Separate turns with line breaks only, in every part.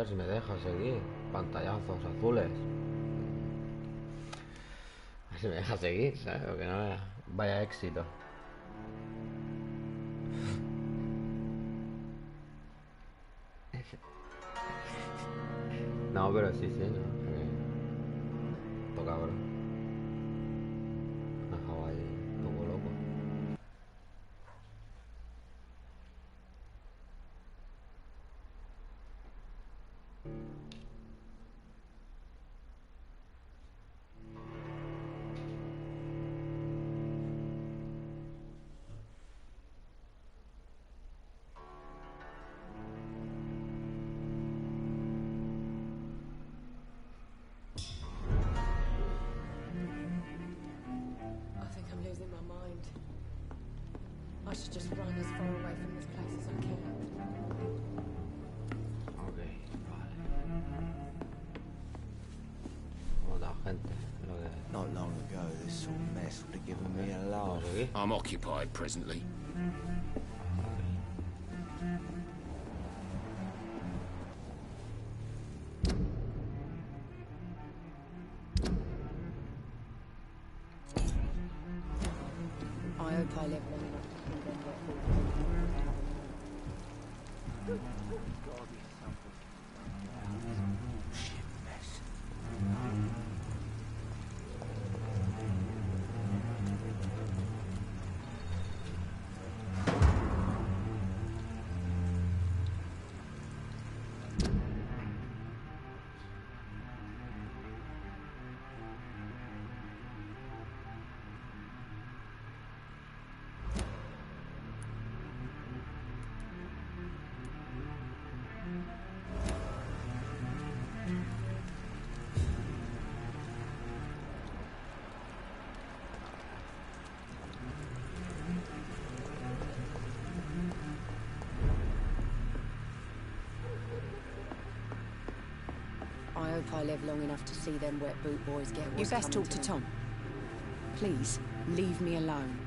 ver si me deja seguir. Pantallazos azules. A ver si me deja seguir, ¿sabes? Porque no vea. Vaya éxito. No, pero sí, ¿no? Toca, bro. Me ha dejado ahí un poco loco.
I think I'm losing my mind. I should just run as far away from this place as I can.
Ok, vale. Otra gente. Lo que...
Not long ago, this sort of mess would have given me a laugh.
¿Vamos aquí?
I'm occupied presently.
I hope I live long enough to see them get
Shit mess.
I hope I live long enough to see them wet boot boys get what's
You best
coming
talk to
them.
Tom. Please, leave me alone.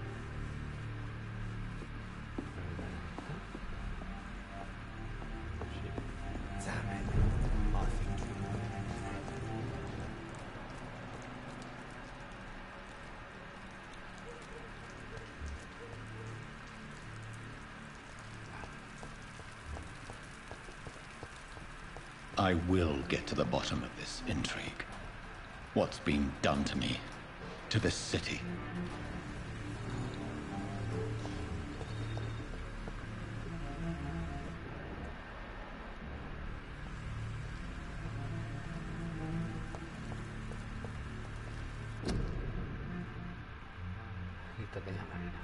Damn it. I think
I will get to the bottom of this intrigue. What's been done to me, to this city.
Esta tenía marina.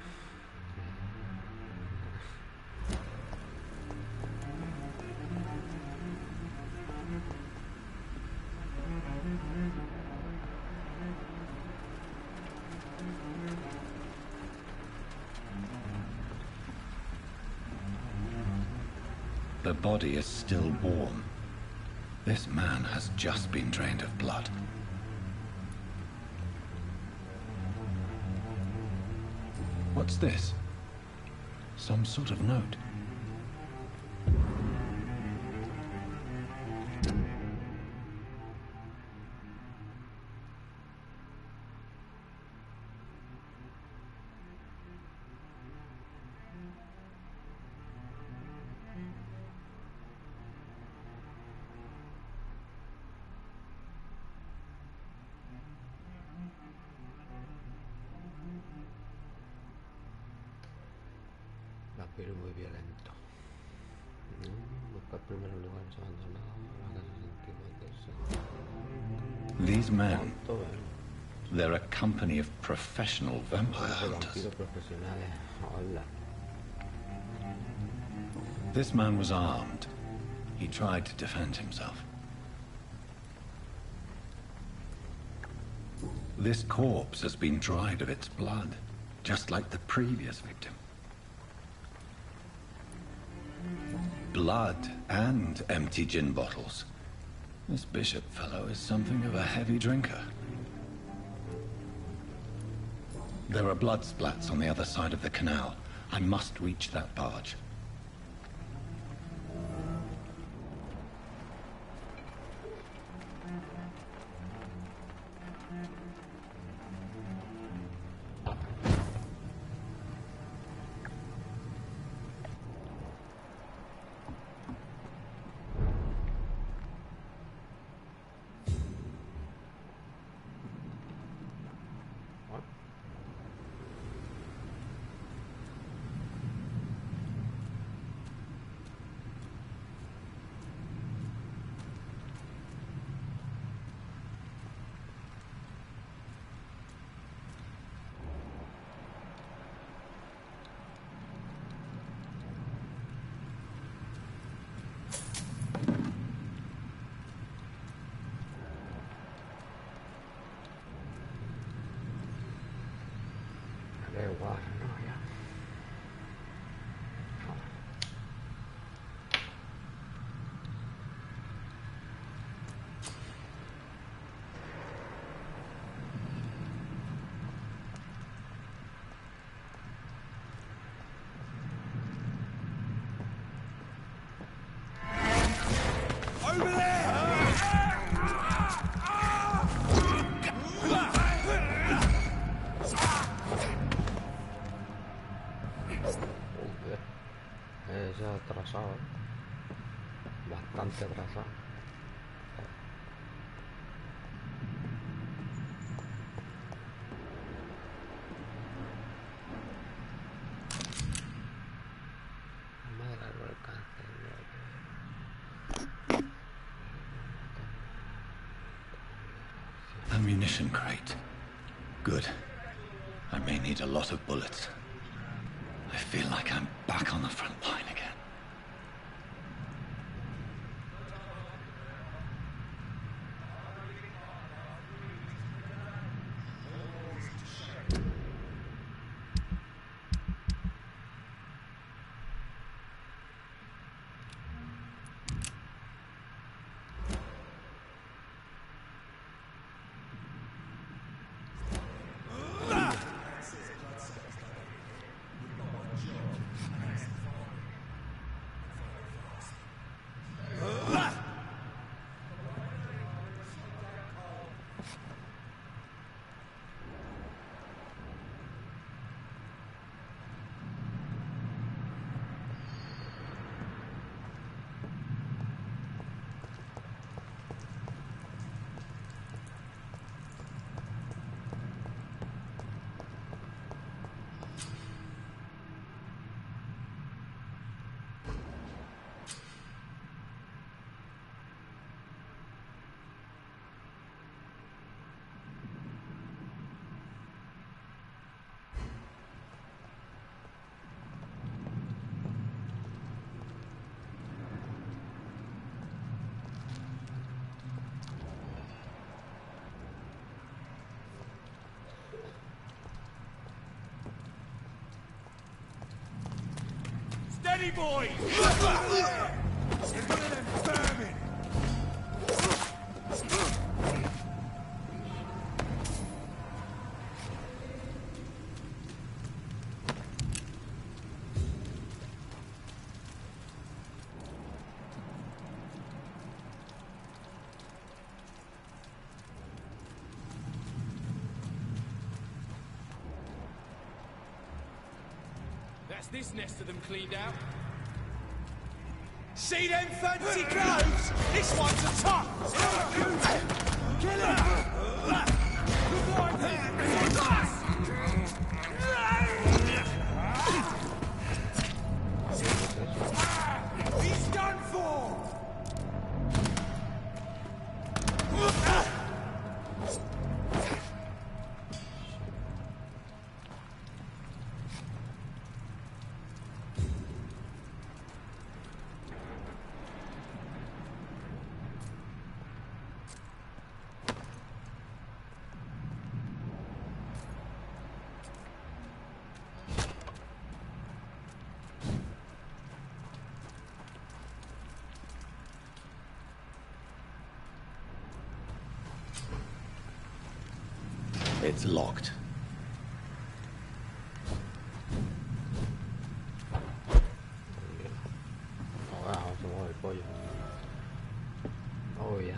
The body is still warm. This man has just been drained of blood. What's this? Some sort of note.
Vampiro muy violento. Buscar primero lugares abandonados.
These men, they're a company of professional vampire hunters.
Vampiros profesionales. Hola.
This man was armed. He tried to defend himself. This corpse has been dried of its blood, just like the previous victim. Blood and empty gin bottles. This bishop fellow is something of a heavy drinker. There are blood splats on the other side of the canal. I must reach that barge.
Eso atrasado, bastante atrasado. Madre del cáncer,
Ammunition crate. Good. I may need a lot of bullets. I feel like I'm back on the front line again.
Steady, boys! Get rid of them vermin! That's this nest of them cleaned out. See them fancy clothes? This one's a top! Kill him! Revive him! He's done for!
It's locked.
Ahora se mueve el pollo. Oh, yeah.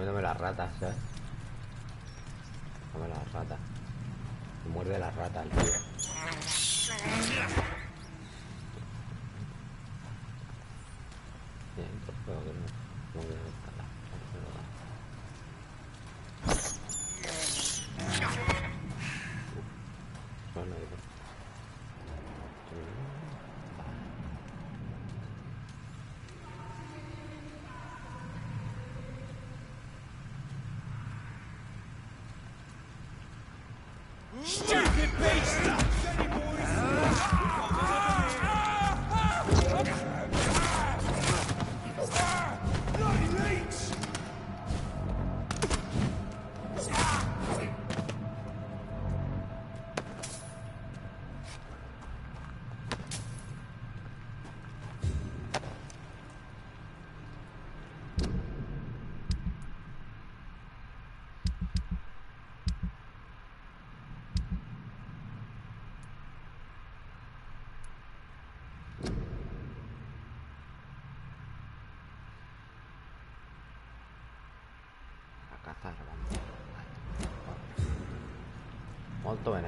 comiéndome las ratas, ¿sabes? Come las ratas. Me muerde las ratas, el tío. Bien, pues creo que no voy a buscarla. Suena de...
Stupid beast! Steady, boys! Bloody leech!
A cazar, vamos. Molto bene.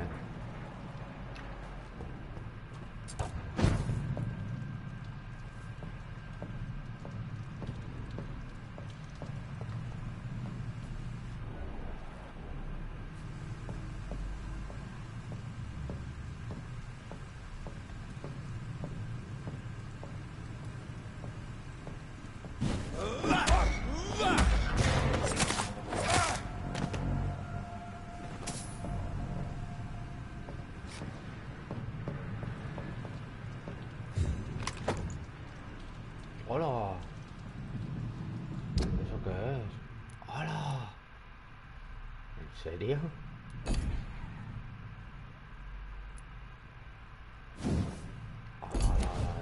¡Hola! ¿Eso qué es? ¡Hola! ¿En serio? ¡Hola!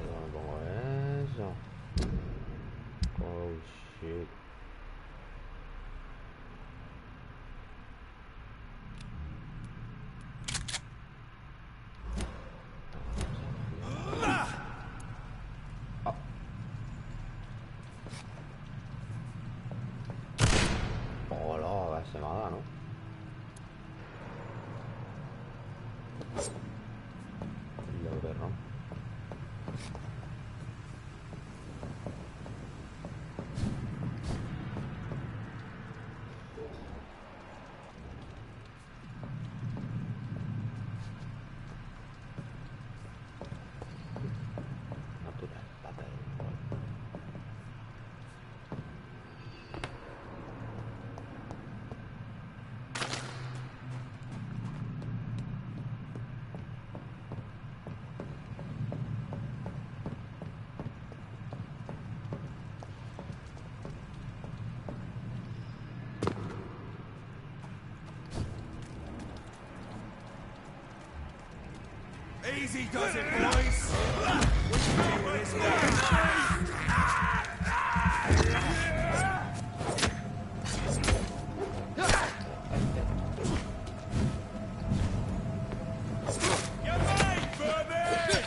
¿Dónde pongo eso? Oh, shit. Hola, se me ha dado, ¿no? Lo perro. Natural, pata de gol.
Easy does it, boys! Which way is it? You're mine, Vampyr!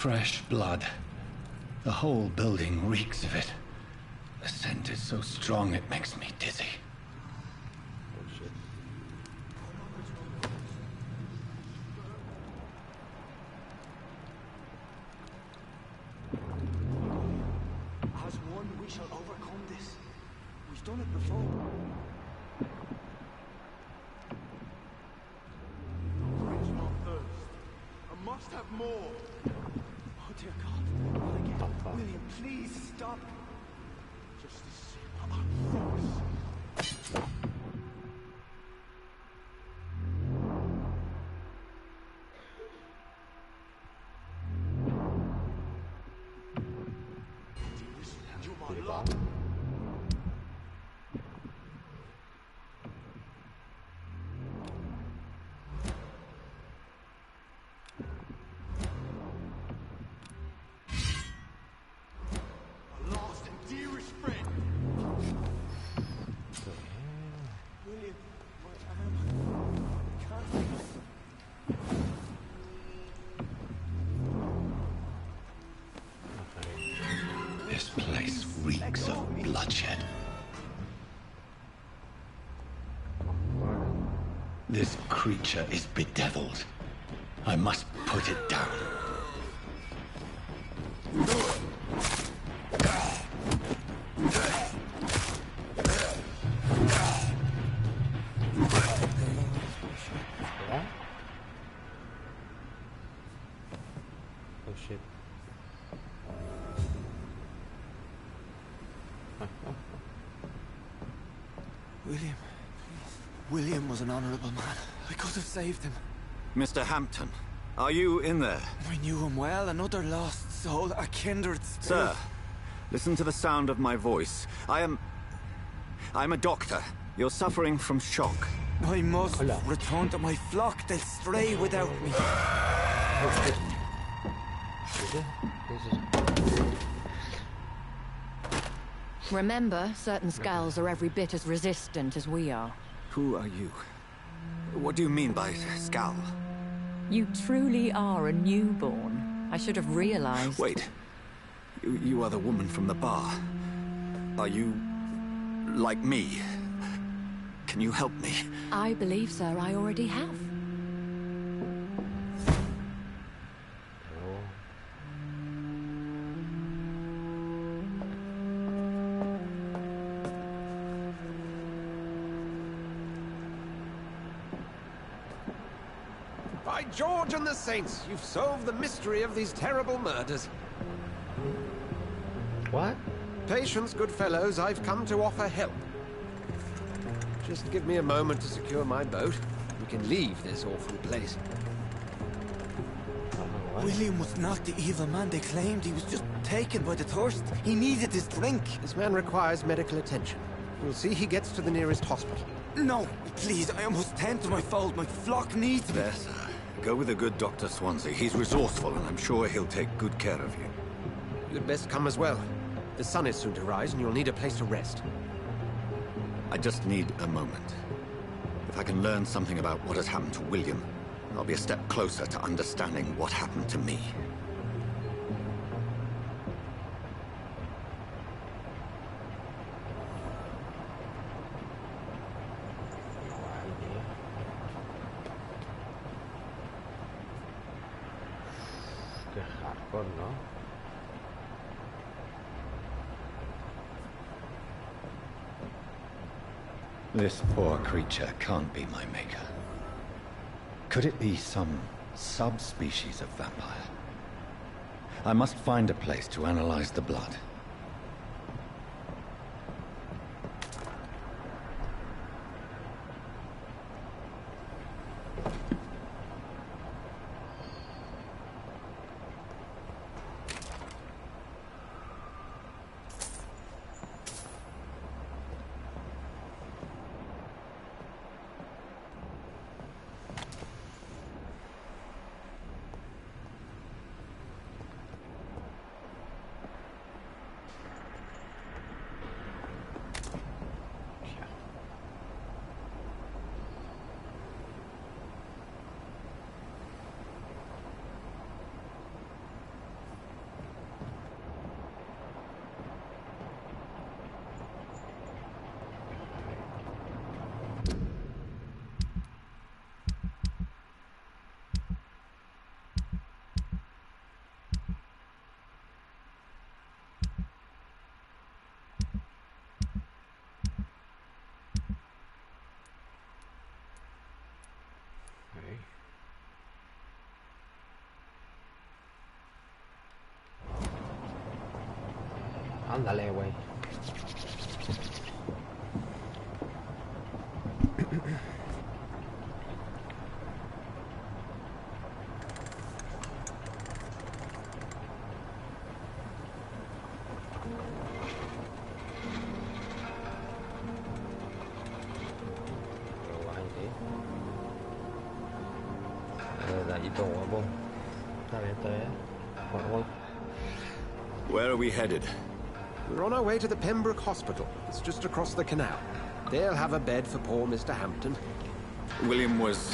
Fresh blood. The whole building reeks of it. The scent is so strong it makes me dizzy.
Oh shit.
As one, we shall overcome this. We've done it before.
Quench my thirst. I must have more.
Oh dear God. Not again. William, please stop.
Justice. I promise. Dearest, you're my love. My last and dearest friend.
William, my arm. Can't.
This place reeks of bloodshed. This creature is bedeviled. I must put it down.
Yeah? Oh shit.
William, please. William was an honorable man. I could have saved him.
Mr. Hampton, are you in there?
I knew him well, another lost soul, a kindred spirit.
Sir, listen to the sound of my voice. I'm a doctor. You're suffering from shock.
I must
Hola.
return to my flock. They'll stray without me.
Oh shit. Is it? This is...
Remember, certain scals are every bit as resistant as we are.
Who are you? What do you mean by scowl?
You truly are a newborn. I should have realized.
Wait. You are the woman from the bar. Are you like me? Can you help me?
I believe, sir, I already have.
Oh.
By George and the Saints, you've solved the mystery of these terrible murders.
What?
Patience, good fellows, I've come to offer help. Just give me a moment to secure my boat. We can leave this awful place.
What?
William was not the evil man they claimed. He was just taken by the thirst. He needed his drink.
This man requires medical attention. We'll see he gets to the nearest hospital.
No, please, I must tend to my fold. My flock needs me.
There, sir. Go with the good Dr. Swansea. He's resourceful, and I'm sure he'll take good care of you.
You'd best come as well. The sun is soon to rise, and you'll need a place to rest.
I just need a moment. If I can learn something about what has happened to William, I'll be a step closer to understanding what happened to me.
Qué hardcore, ¿no?
This poor creature can't be my maker. Could it be some subspecies of vampire? I must find a place to analyze the blood.
Ándale, güey.
Where are we headed?
We're on our way to the Pembroke Hospital. It's just across the canal. They'll have a bed for poor Mr. Hampton.
William was...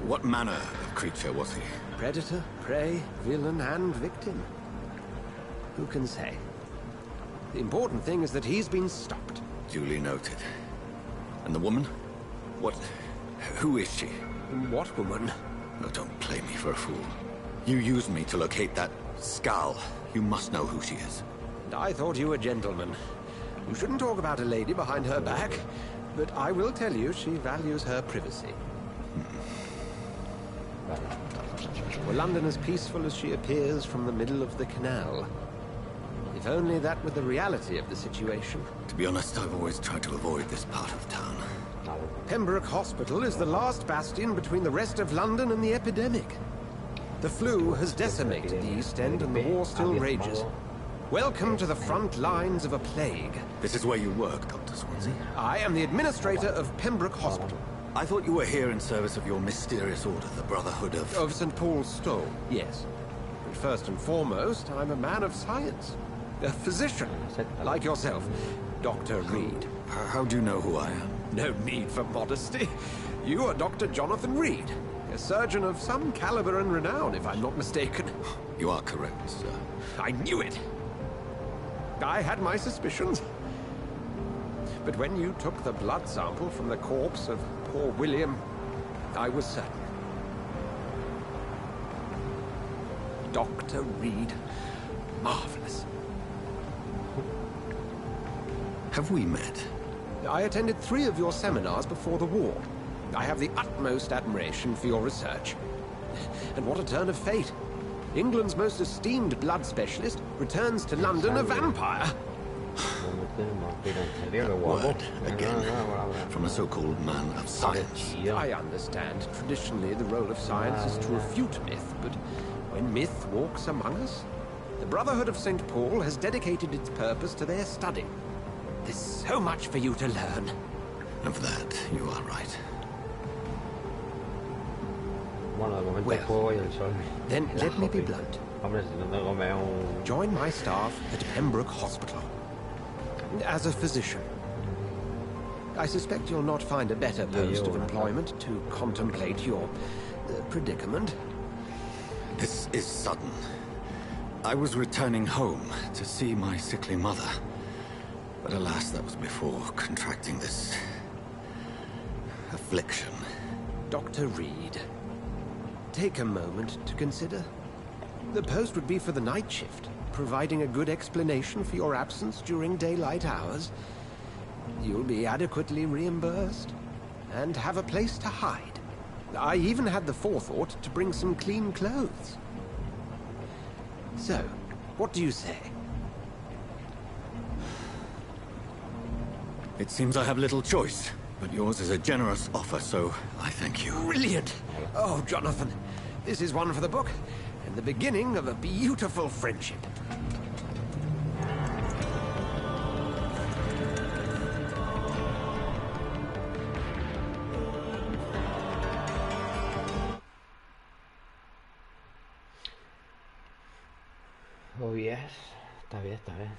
What manner of creature was he?
Predator, prey, villain, and victim. Who can say? The important thing is that he's been stopped.
Duly noted. And the woman? What... Who is she?
What woman?
Oh, don't play me for a fool. You used me to locate that skull. You must know who she is.
And I thought you a gentleman. You shouldn't talk about a lady behind her back, but I will tell you she values her privacy. Were London as peaceful as she appears from the middle of the canal? If only that were the reality of the situation.
To be honest, I've always tried to avoid this part of town.
Pembroke Hospital is the last bastion between the rest of London and the epidemic. The flu has decimated the East End and the war still rages. Welcome to the front lines of a plague.
This is where you work, Dr. Swansea?
I am the administrator of Pembroke Hospital.
I thought you were here in service of your mysterious order, the Brotherhood of...
Of St. Paul's Stole, yes. But first and foremost, I'm a man of science. A physician, like yourself, Dr. Reed.
How do you know who I am?
No need for modesty. You are Dr. Jonathan Reed, a surgeon of some caliber and renown, if I'm not mistaken.
You are correct, sir.
I knew it. I had my suspicions. But when you took the blood sample from the corpse of poor William, I was certain. Dr. Reed. Marvelous.
Have we met?
I attended 3 of your seminars before the war. I have the utmost admiration for your research. And what a turn of fate. England's most esteemed blood specialist returns to London a vampire.
Word, again, from a so-called man of science.
I understand. Traditionally, the role of science is to refute myth, but when myth walks among us, the Brotherhood of St. Paul has dedicated its purpose to their study. There's so much for you to learn.
Of that, you are right.
Well, then let me be blunt. Join my staff at Pembroke Hospital. As a physician. I suspect you'll not find a better post of employment to contemplate your predicament.
This is sudden. I was returning home to see my sickly mother. But alas, that was before contracting this... affliction.
Dr. Reed, take a moment to consider. The post would be for the night shift, providing a good explanation for your absence during daylight hours. You'll be adequately reimbursed, and have a place to hide. I even had the forethought to bring some clean clothes. So, what do you say?
It seems I have little choice, but yours is a generous offer, so I thank you.
Brilliant! Oh, Jonathan, this is one for the book, and the beginning of a beautiful friendship.
Oh yes, está bien, está bien.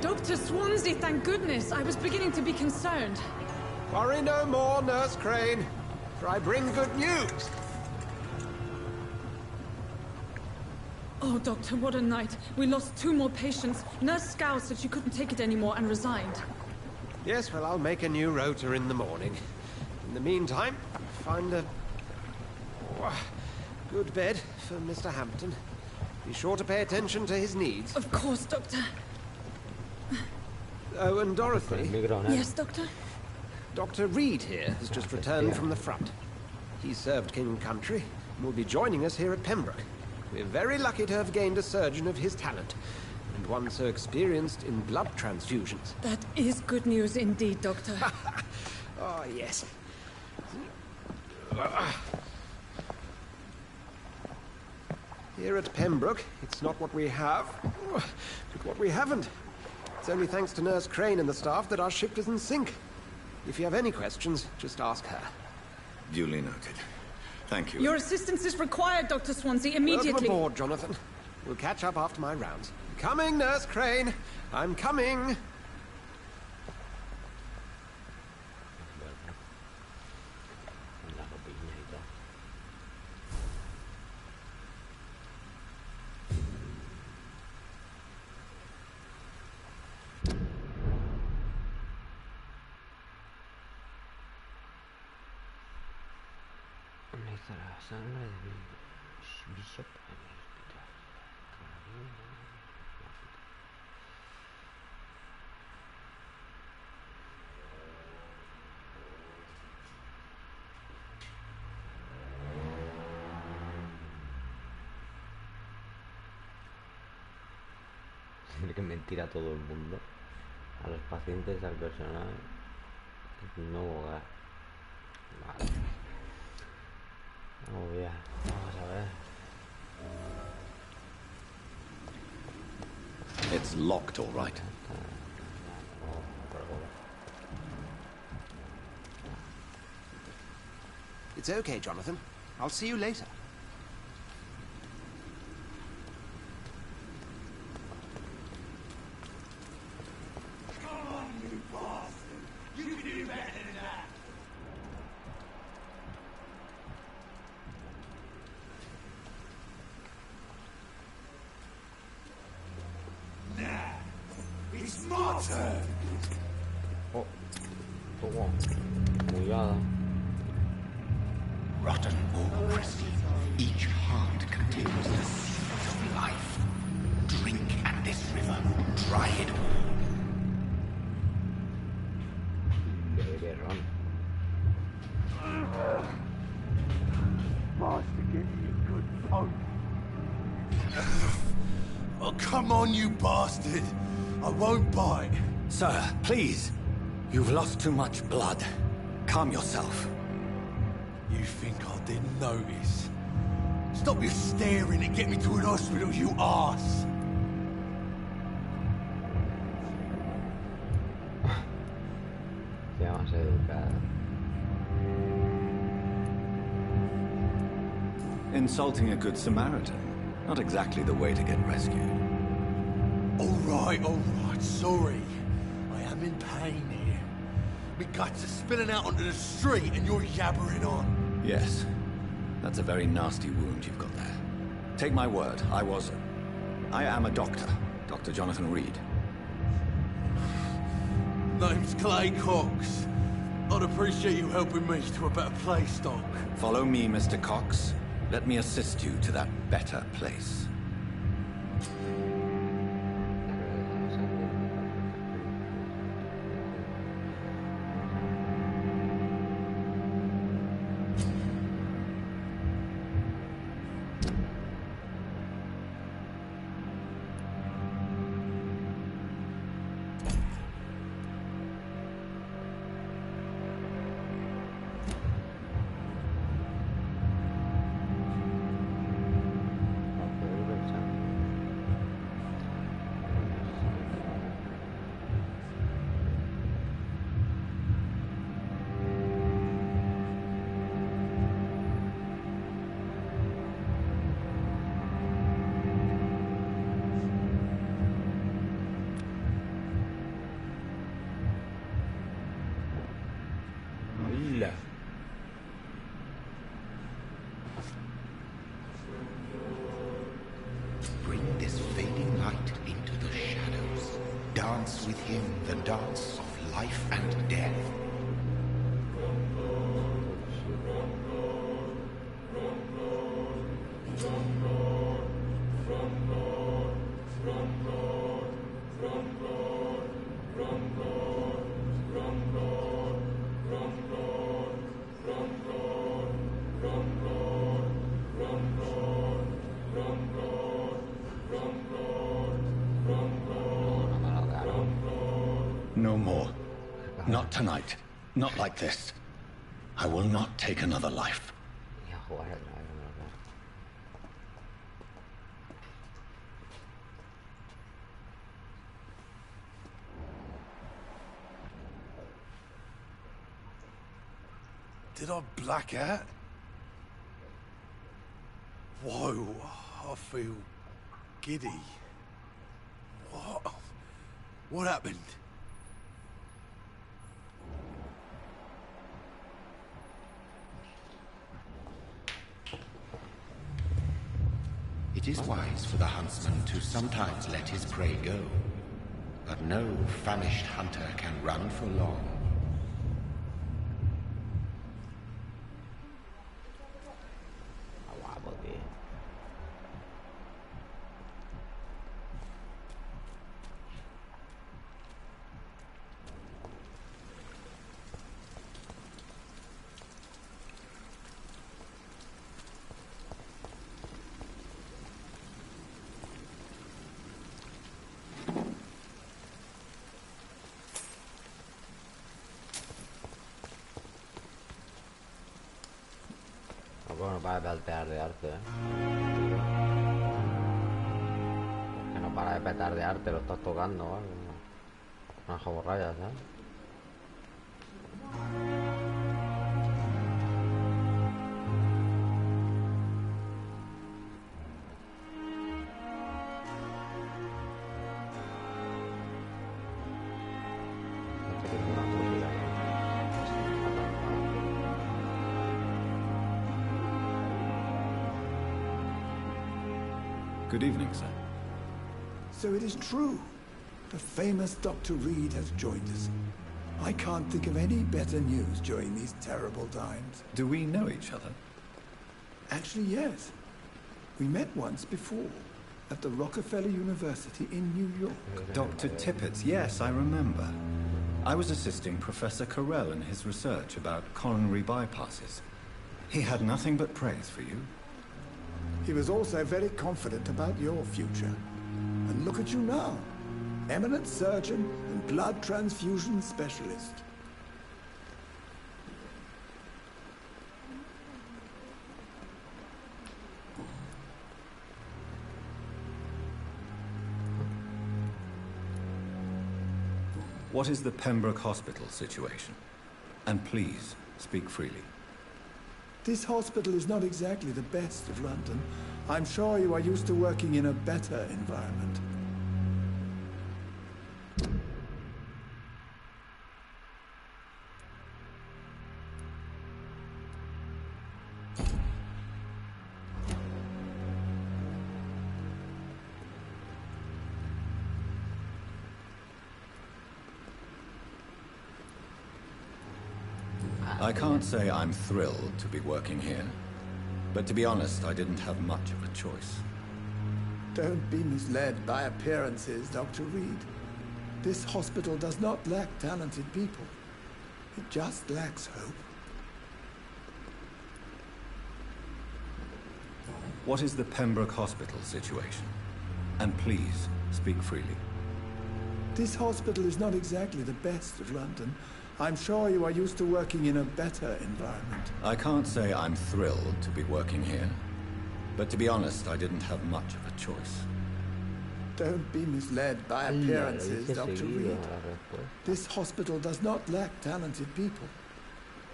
Dr. Swansea, thank goodness. I was beginning to be concerned.
Worry no more, Nurse Crane, for I bring good news.
Oh, Doctor, what a night. We lost 2 more patients. Nurse Scow said she couldn't take it anymore and resigned.
Yes, well, I'll make a new rota in the morning. In the meantime, find a Good bed for Mr. Hampton. Be sure to pay attention to his needs.
Of course, Doctor.
Oh, and Dorothy.
El micro, ¿no?
Yes, Doctor?
Dr. Reed here has just returned from the front. He served King and Country and will be joining us here at Pembroke. We're very lucky to have gained a surgeon of his talent, and one so experienced in blood transfusions.
That is good news indeed, Doctor.
Oh, yes. Here at Pembroke, it's not what we have, but what we haven't. It's only thanks to Nurse Crane and the staff that our ship doesn't sink. If you have any questions, just ask her.
Duly noted. Thank you.
Your assistance is required, Dr. Swansea, immediately.
Welcome aboard, Jonathan. We'll catch up after my rounds. Coming, Nurse Crane. I'm coming.
La ropilla y todo. Analiza la sangre de Bishop en el hospital. Carabina. Tiene que mentir a todo el mundo, a los pacientes, al personal, no hogar. Vale. Vamos a ver.
It's locked, all right.
It's okay, Jonathan. I'll see you later.
It's my turn.
Oh, toma. Mullada.
Rotten or pristine, each heart contains the seeds of life. Drink at this river, try it all.
Bebe ron.
Nice to get you good folk. Oh, come on, you bastard. I won't bite.
Sir, please. You've lost too much blood. Calm yourself.
You think I didn't notice? Stop your staring and get me to an hospital, you arse!
Sea más educada.
Insulting a good Samaritan. Not exactly the way to get rescued.
All right, sorry. I am in pain here. My guts are spilling out onto the street and you're yabbering on.
Yes. That's a very nasty wound you've got there. Take my word, I am a doctor. Dr. Jonathan Reed.
Name's Clay Cox. I'd appreciate you helping me to a better place, Doc.
Follow me, Mr. Cox. Let me assist you to that better place.
no more. Not tonight. Not like this. I will not take another life.
Ya jugar el dragón, ¿verdad?
Did I black out? Whoa, I feel giddy. What? What happened?
It is wise for the huntsman to sometimes let his prey go, but no famished hunter can run for long.
Guapo, tío. No para de petardearte, que no para de petardearte, lo estás tocando, ¿vale? Unas joborrayas, ¿sabes?
Good evening, sir.
So it is true. The famous Dr. Reed has joined us. I can't think of any better news during these terrible times.
Do we know each other?
Actually, yes. We met once before, at the Rockefeller University in New York.
Dr. Tippett's, yes, I remember. I was assisting Professor Carell in his research about coronary bypasses. He had nothing but praise for you.
He was also very confident about your future. And look at you now. Eminent surgeon and blood transfusion specialist.
What is the Pembroke Hospital situation? And please, speak freely.
This hospital is not exactly the best of London. I'm sure you are used to working in a better environment.
I can't say I'm thrilled to be working here, but to be honest, I didn't have much of a choice.
Don't be misled by appearances, Dr. Reed. This hospital does not lack talented people. It just lacks hope.
What is the Pembroke Hospital situation? And please, speak freely.
This hospital is not exactly the best of London. I'm sure you are used to working in a better environment.
I can't say I'm thrilled to be working here, but to be honest, I didn't have much of a choice.
Don't be misled by appearances, Dr. Reed. This hospital does not lack talented people.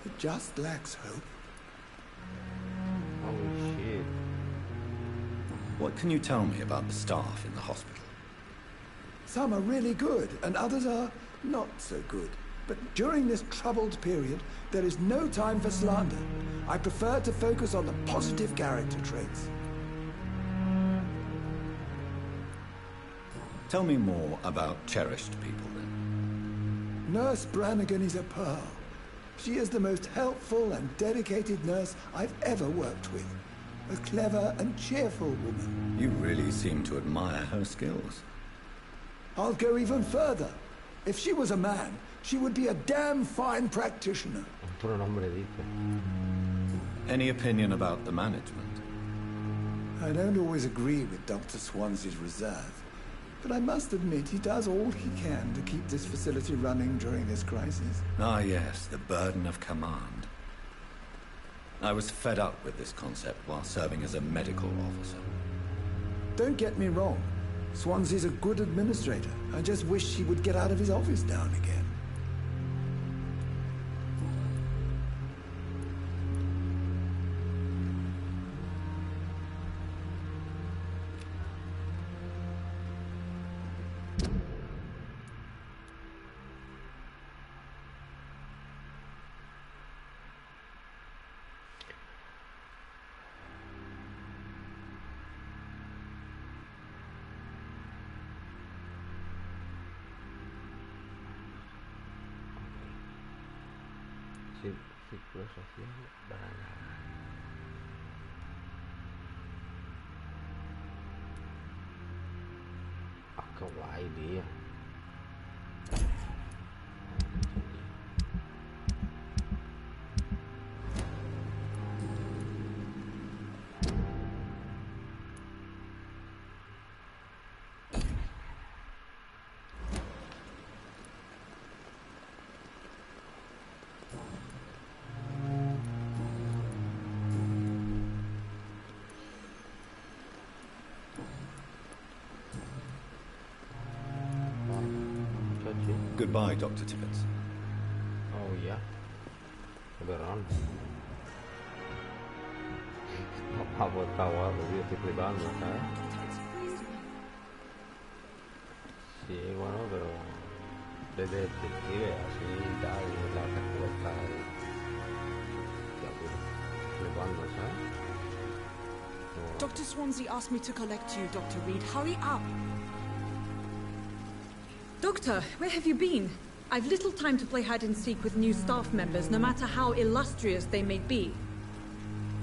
It just lacks hope.
Oh shit.
What can you tell me about the staff in the hospital?
Some are really good, and others are not so good. But during this troubled period, there is no time for slander. I prefer to focus on the positive character traits.
Tell me more about cherished people, then.
Nurse Brannigan is a pearl. She is the most helpful and dedicated nurse I've ever worked with. A clever and cheerful woman.
You really seem to admire her skills.
I'll go even further. If she was a man, she would be a damn fine practitioner.
Otro nombre dice.
Any opinion about the management?
I don't always agree with Dr. Swansea's reserve. But I must admit, he does all he can to keep this facility running during this crisis.
Ah, yes, the burden of command. I was fed up with this concept while serving as a medical officer.
Don't get me wrong. Swansea's a good administrator. I just wish he would get out of his office now and again.
Ciclo social berangan. Ke guai dia.
Goodbye, Dr. Tibbets.
Oh iya, beneran. Apa tahu dia tiba-tiba kan? Sí, bueno, pero de detective así y tal, y la respuesta flipando, ¿sabes?
Dr. Swansea asked me to collect you, Dr. Reed. Hurry up! Doctor, where have you been? I've little time to play hide and seek with new staff members, no matter how illustrious they may be.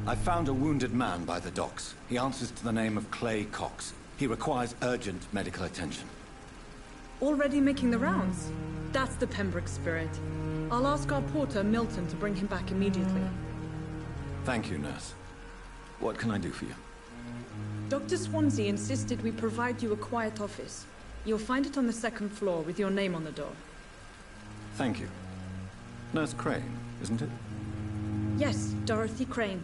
I found a wounded man by the docks. He answers to the name of Clay Cox. He requires urgent medical attention.
Already making the rounds? That's the Pembroke spirit. I'll ask our porter, Milton, to bring him back immediately.
Thank you, nurse. What can I do for you?
Dr. Swansea insisted we provide you a quiet office. You'll find it on the second floor with your name on the door.
Thank you. Nurse Crane, isn't it?
Yes, Dorothy Crane.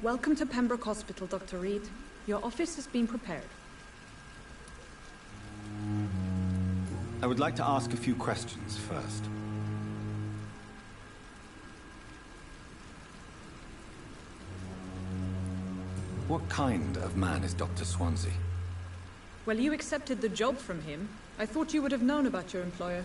Welcome to Pembroke Hospital, Dr. Reed. Your office has been prepared.
I would like to ask a few questions first. What kind of man is Dr. Swansea?
Well, you accepted the job from him. I thought you would have known about your employer.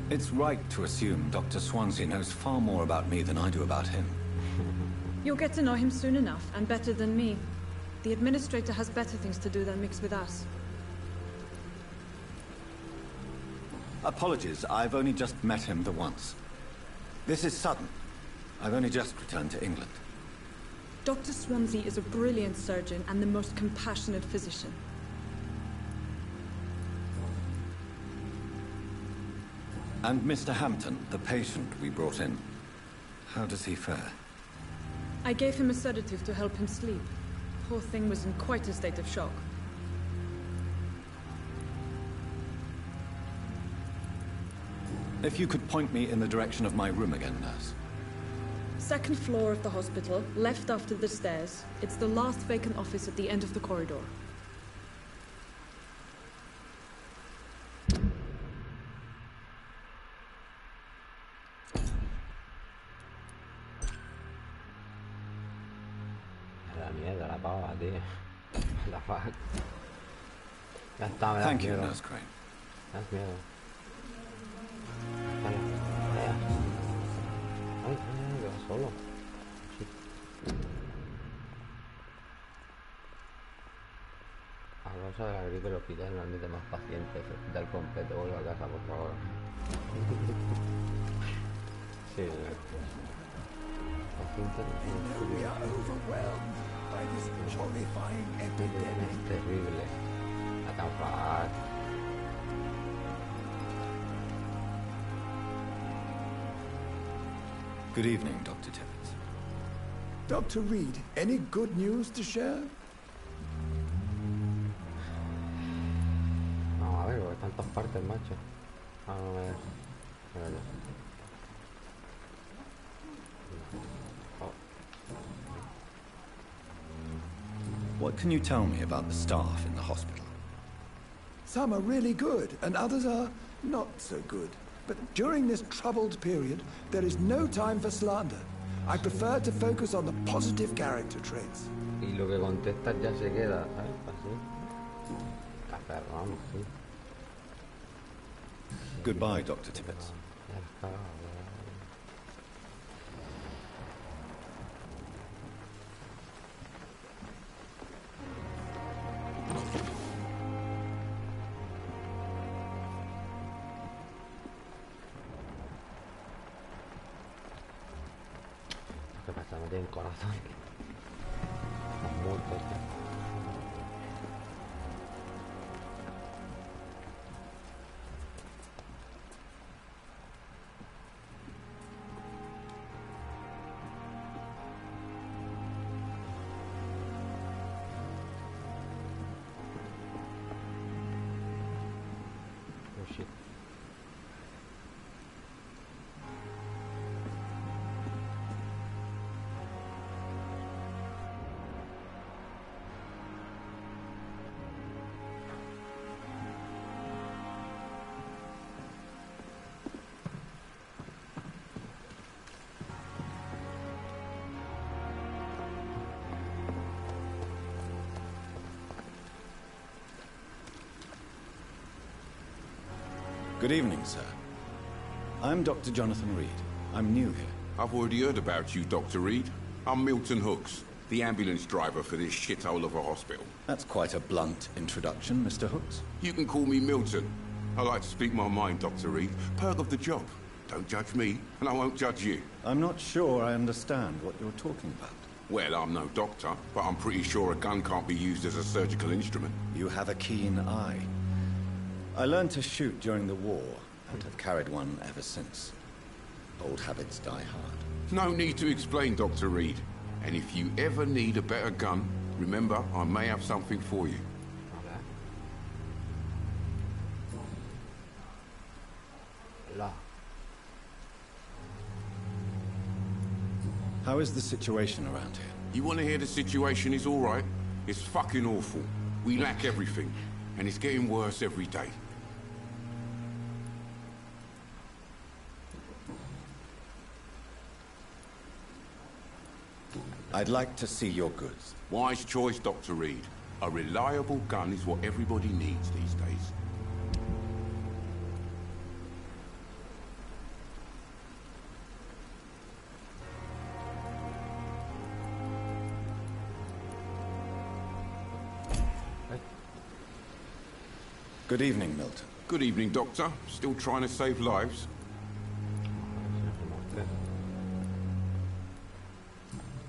It's right to assume Dr. Swansea knows far more about me than I do about him.
You'll get to know him soon enough, and better than me. The administrator has better things to do than mix with us.
Apologies, I've only just met him the once. This is sudden. I've only just returned to England.
Dr. Swansea is a brilliant surgeon and the most compassionate physician.
And Mr. Hampton, the patient we brought in, how does he fare?
I gave him a sedative to help him sleep. Poor thing was in quite a state of shock.
If you could point me in the direction of my room again, nurse.
Second floor of the hospital, left after the stairs. It's the last vacant office at the end of the corridor.
La mierda, la pava, tío. La fuck. Ya está, me da
Thank you,
miedo.
Nurse Crane.
Me das miedo. Vale, vaya. Ay, que va solo. Sí. A causa de la gripe el hospital no admite más pacientes. El hospital completo, vuelve a casa, por favor. Sí, pacientes
We are overwhelmed by this horrifying epidemic.
es terrible. La tan fácil.
Good evening, Dr. Tibbets.
Dr. Reed, any good news to share?
No, a ver, porque tantas partes, macho. Ah, no me deja. Oh.
What can you tell me about the staff in the hospital?
Some are really good, and others are not so good. But during this troubled period, there is no time for slander. I prefer to focus on the positive character traits.
Y lo que contestas ya se queda, ¿sabes? Así. Aferramos, sí.
Goodbye, Dr. Tibbets.
Ya está, ¿qué pasa? No tienen corazón. Están muertos, tío. Oh shit.
Good evening, sir. I'm Dr. Jonathan Reed. I'm new here.
I've already heard about you, Dr. Reed. I'm Milton Hooks, the ambulance driver for this shithole of a hospital.
That's quite a blunt introduction, Mr. Hooks.
You can call me Milton. I like to speak my mind, Dr. Reed. Perk of the job. Don't judge me, and I won't judge you.
I'm not sure I understand what you're talking about.
Well, I'm no doctor, but I'm pretty sure a gun can't be used as a surgical instrument.
You have a keen eye. I learned to shoot during the war, and have carried one ever since. Old habits die hard.
No need to explain, Dr. Reed. And if you ever need a better gun, remember, I may have something for you.
La.
How is the situation around here?
You want to hear the situation is all right? It's fucking awful. We lack everything, and it's getting worse every day.
I'd like to see your goods.
Wise choice, Dr. Reed. A reliable gun is what everybody needs these days.
Good evening, Milton.
Good evening, Doctor. Still trying to save lives?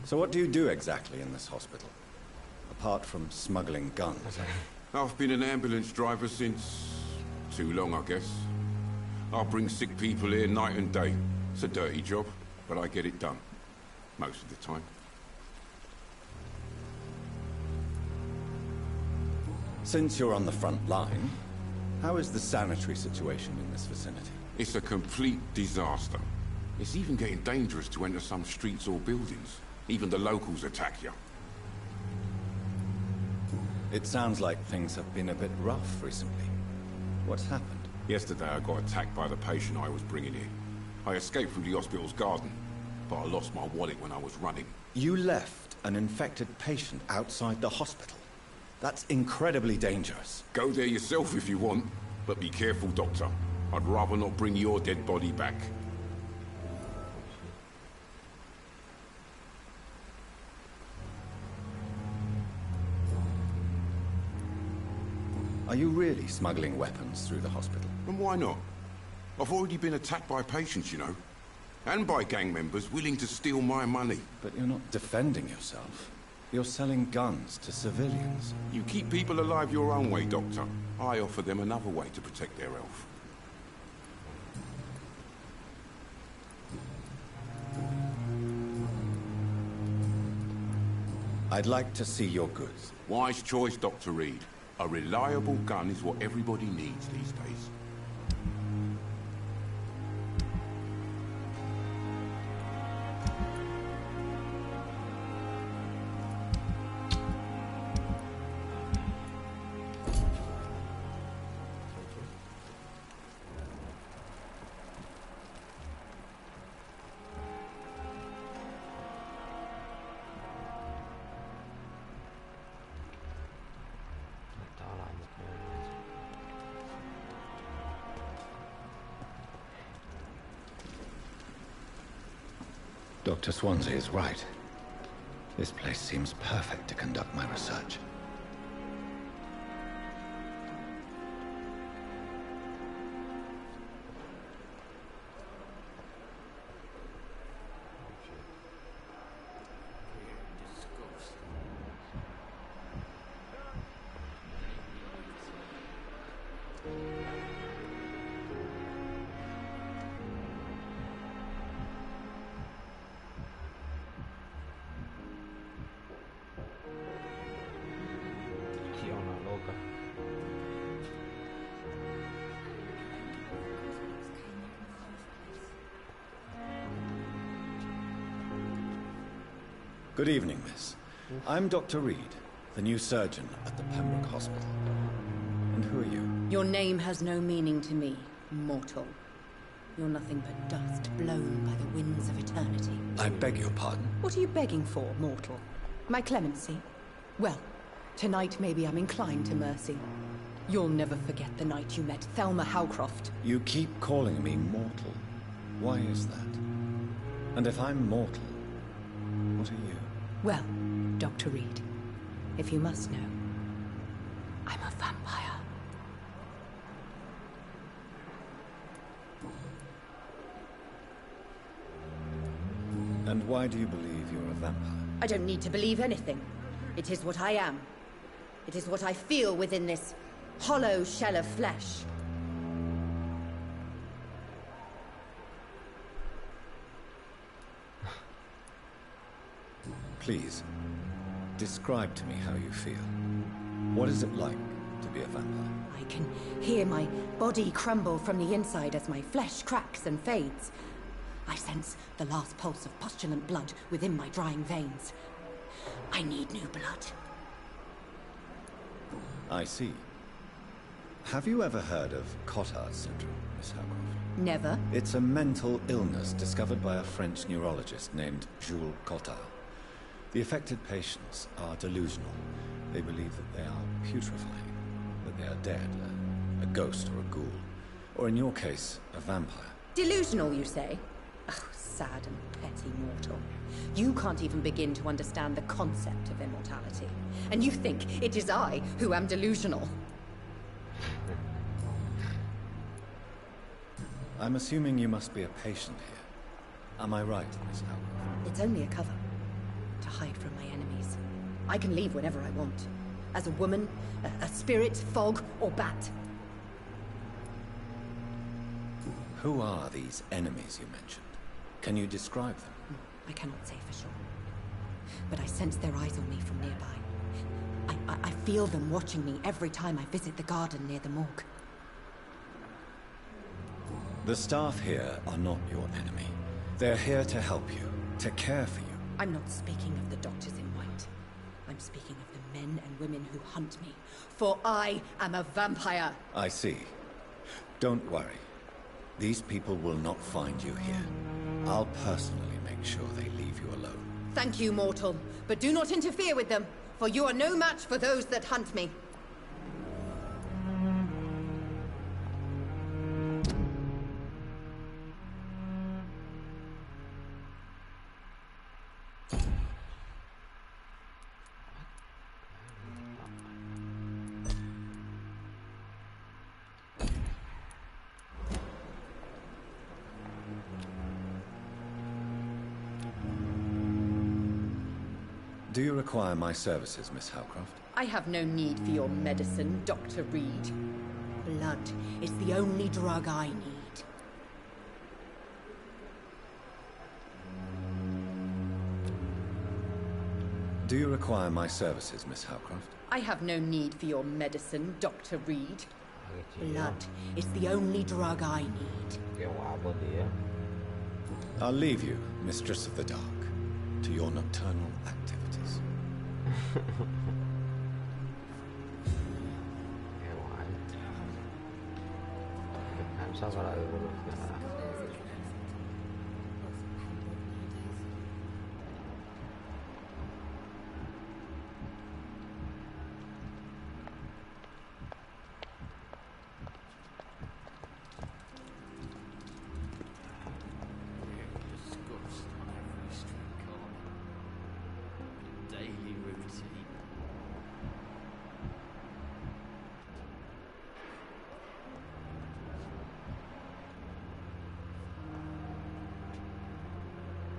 So what do you do exactly in this hospital? Apart from smuggling guns?
I've been an ambulance driver since... too long, I guess. I bring sick people here night and day. It's a dirty job, but I get it done. Most of the time.
Since you're on the front line, how is the sanitary situation in this vicinity?
It's a complete disaster. It's even getting dangerous to enter some streets or buildings. Even the locals attack you.
It sounds like things have been a bit rough recently. What's happened?
Yesterday I got attacked by the patient I was bringing in. I escaped through the hospital's garden, but I lost my wallet when I was running.
You left an infected patient outside the hospital? That's incredibly dangerous.
Go there yourself if you want, but be careful, Doctor. I'd rather not bring your dead body back.
Are you really smuggling weapons through the hospital?
And why not? I've already been attacked by patients, you know. And by gang members willing to steal my money.
But you're not defending yourself. You're selling guns to civilians.
You keep people alive your own way, Doctor. I offer them another way to protect their health.
I'd like to see your goods.
Wise choice, Dr. Reed. A reliable gun is what everybody needs these days.
Dr. Swansea is right. This place seems perfect to conduct my research. Good evening, miss. I'm Dr. Reed, the new surgeon at the Pembroke Hospital. And who are you?
Your name has no meaning to me, mortal. You're nothing but dust blown by the winds of eternity.
I beg your pardon.
What are you begging for, mortal? My clemency? Well, tonight maybe I'm inclined to mercy. You'll never forget the night you met Thelma Howcroft.
You keep calling me mortal. Why is that? And if I'm mortal, what are you?
Well, Dr. Reed, if you must know, I'm a vampire.
And why do you believe you're a vampire?
I don't need to believe anything. It is what I am. It is what I feel within this hollow shell of flesh.
Please, describe to me how you feel. What is it like to be a vampire?
I can hear my body crumble from the inside as my flesh cracks and fades. I sense the last pulse of postulant blood within my drying veins. I need new blood.
I see. Have you ever heard of Cotard syndrome, Miss Howcroft?
Never.
It's a mental illness discovered by a French neurologist named Jules Cotard. The affected patients are delusional. They believe that they are putrefying, that they are dead, a ghost or a ghoul. Or in your case, a vampire.
Delusional, you say? Oh, sad and petty mortal. You can't even begin to understand the concept of immortality. And you think it is I who am delusional.
I'm assuming you must be a patient here. Am I right, Miss Howcroft?
It's only a cover. To hide from my enemies. I can leave whenever I want. As a woman, a spirit, fog, or bat.
Who are these enemies you mentioned? Can you describe them?
I cannot say for sure. But I sense their eyes on me from nearby. I feel them watching me every time I visit the garden near the morgue.
The staff here are not your enemy. They're here to help you, to care for you.
I'm not speaking of the doctors in white. I'm speaking of the men and women who hunt me. For I am a vampire.
I see. Don't worry. These people will not find you here. I'll personally make sure they leave you alone.
Thank you, mortal. But do not interfere with them, for you are no match for those that hunt me.
Do you require my services, Miss Howcroft?
I have no need for your medicine, Dr. Reed. Blood is the only drug I need.
Do you require my services, Miss Howcroft?
I have no need for your medicine, Dr. Reed. Blood is the only drug I need.
Qué guapo, tío.
I'll leave you, Mistress of the Dark, to your nocturnal activities.
Qué guay. Descansa para evolucionar.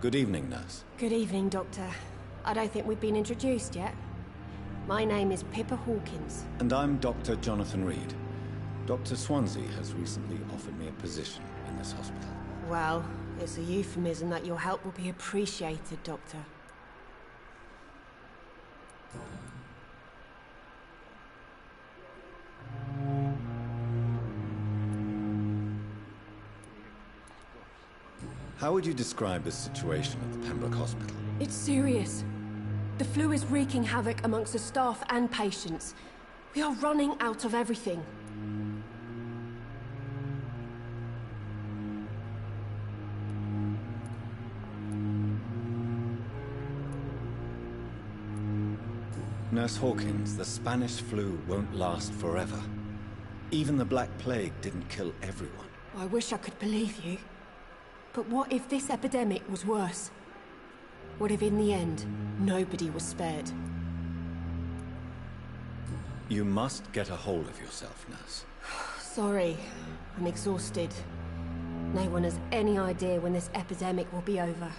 Good evening, nurse.
Good evening, Doctor. I don't think we've been introduced yet. My name is Pippa Hawkins.
And I'm Dr. Jonathan Reed. Dr. Swansea has recently offered me a position in this hospital.
Well, it's a euphemism that your help will be appreciated, Doctor.
How would you describe the situation at the Pembroke Hospital?
It's serious. The flu is wreaking havoc amongst the staff and patients. We are running out of everything.
Nurse Hawkins, the Spanish flu won't last forever. Even the Black Plague didn't kill everyone.
I wish I could believe you. But what if this epidemic was worse? What if in the end, nobody was spared?
You must get a hold of yourself, nurse.
Sorry, I'm exhausted. No one has any idea when this epidemic will be over.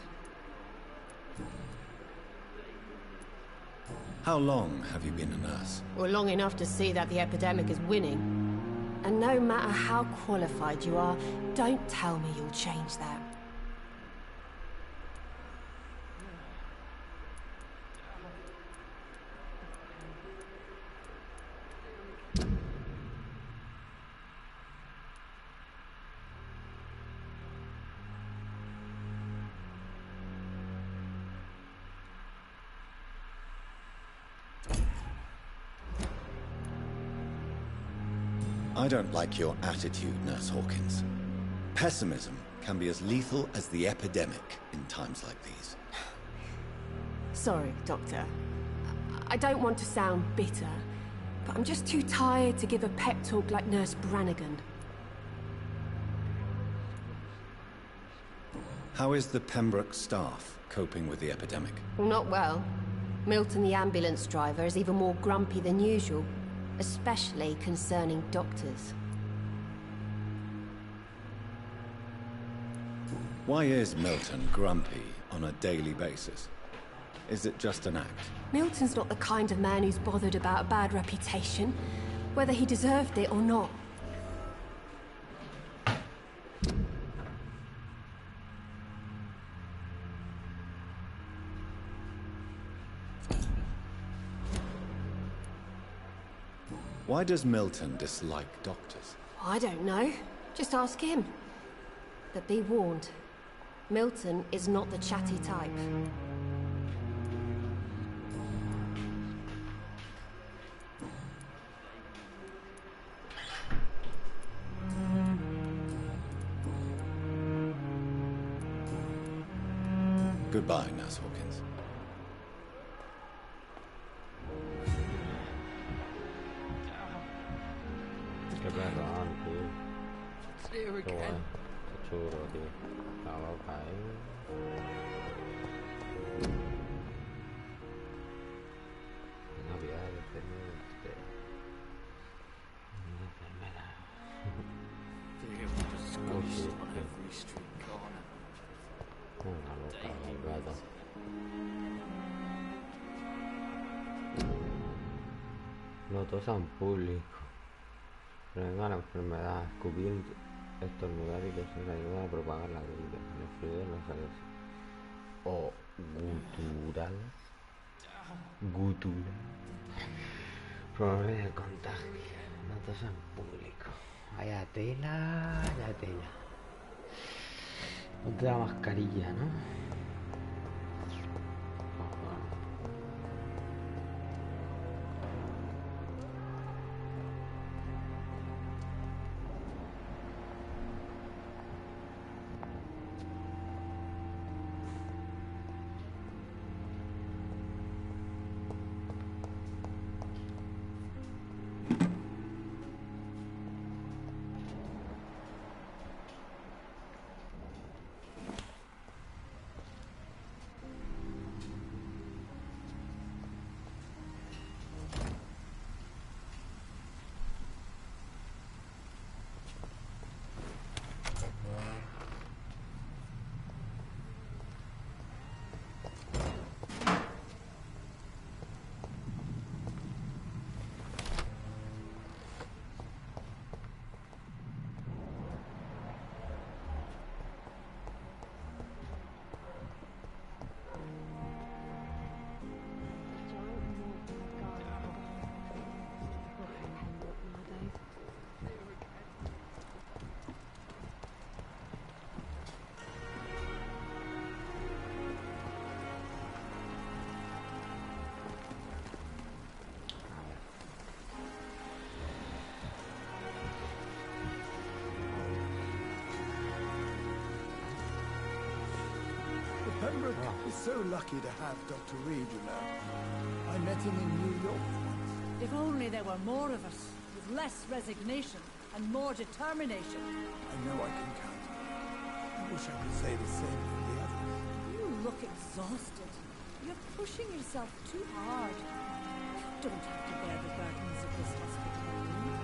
How long have you been a nurse?
Well, long enough to see that the epidemic is winning. And no matter how qualified you are, don't tell me you'll change that.
I don't like your attitude, Nurse Hawkins. Pessimism can be as lethal as the epidemic in times like these.
Sorry, Doctor. I don't want to sound bitter, but I'm just too tired to give a pep talk like Nurse Brannigan.
How is the Pembroke staff coping with the epidemic?
Well, not well. Milton, the ambulance driver, is even more grumpy than usual. Especially concerning doctors.
Why is Milton grumpy on a daily basis? Is it just an act?
Milton's not the kind of man who's bothered about a bad reputation, whether he deserved it or not.
Why does Milton dislike doctors?
I don't know. Just ask him. But be warned, Milton is not the chatty type.
Goodbye, Nurse Hawkins.
Qué perro, tío. Qué guay. Qué chulo, tío. La loca, Navidad, una enfermedad. Una loca, malvada. No tosan público. Prevenga la enfermedad, escupir, estornudar y toser ayuda a propagar la gripe, los fluidos nasales o guturales Gútula. Probabilidad de contagio. Datos en público. Vaya tela, vaya tela. Ponte la mascarilla, ¿no?
Pembroke is so lucky to have Dr. Reed, you know. I met him in New York once.
If only there were more of us, with less resignation and more determination.
I know I can count on you. I wish I could say the same for the others.
You look exhausted. You're pushing yourself too hard. You don't have to bear the burdens of this hospital alone.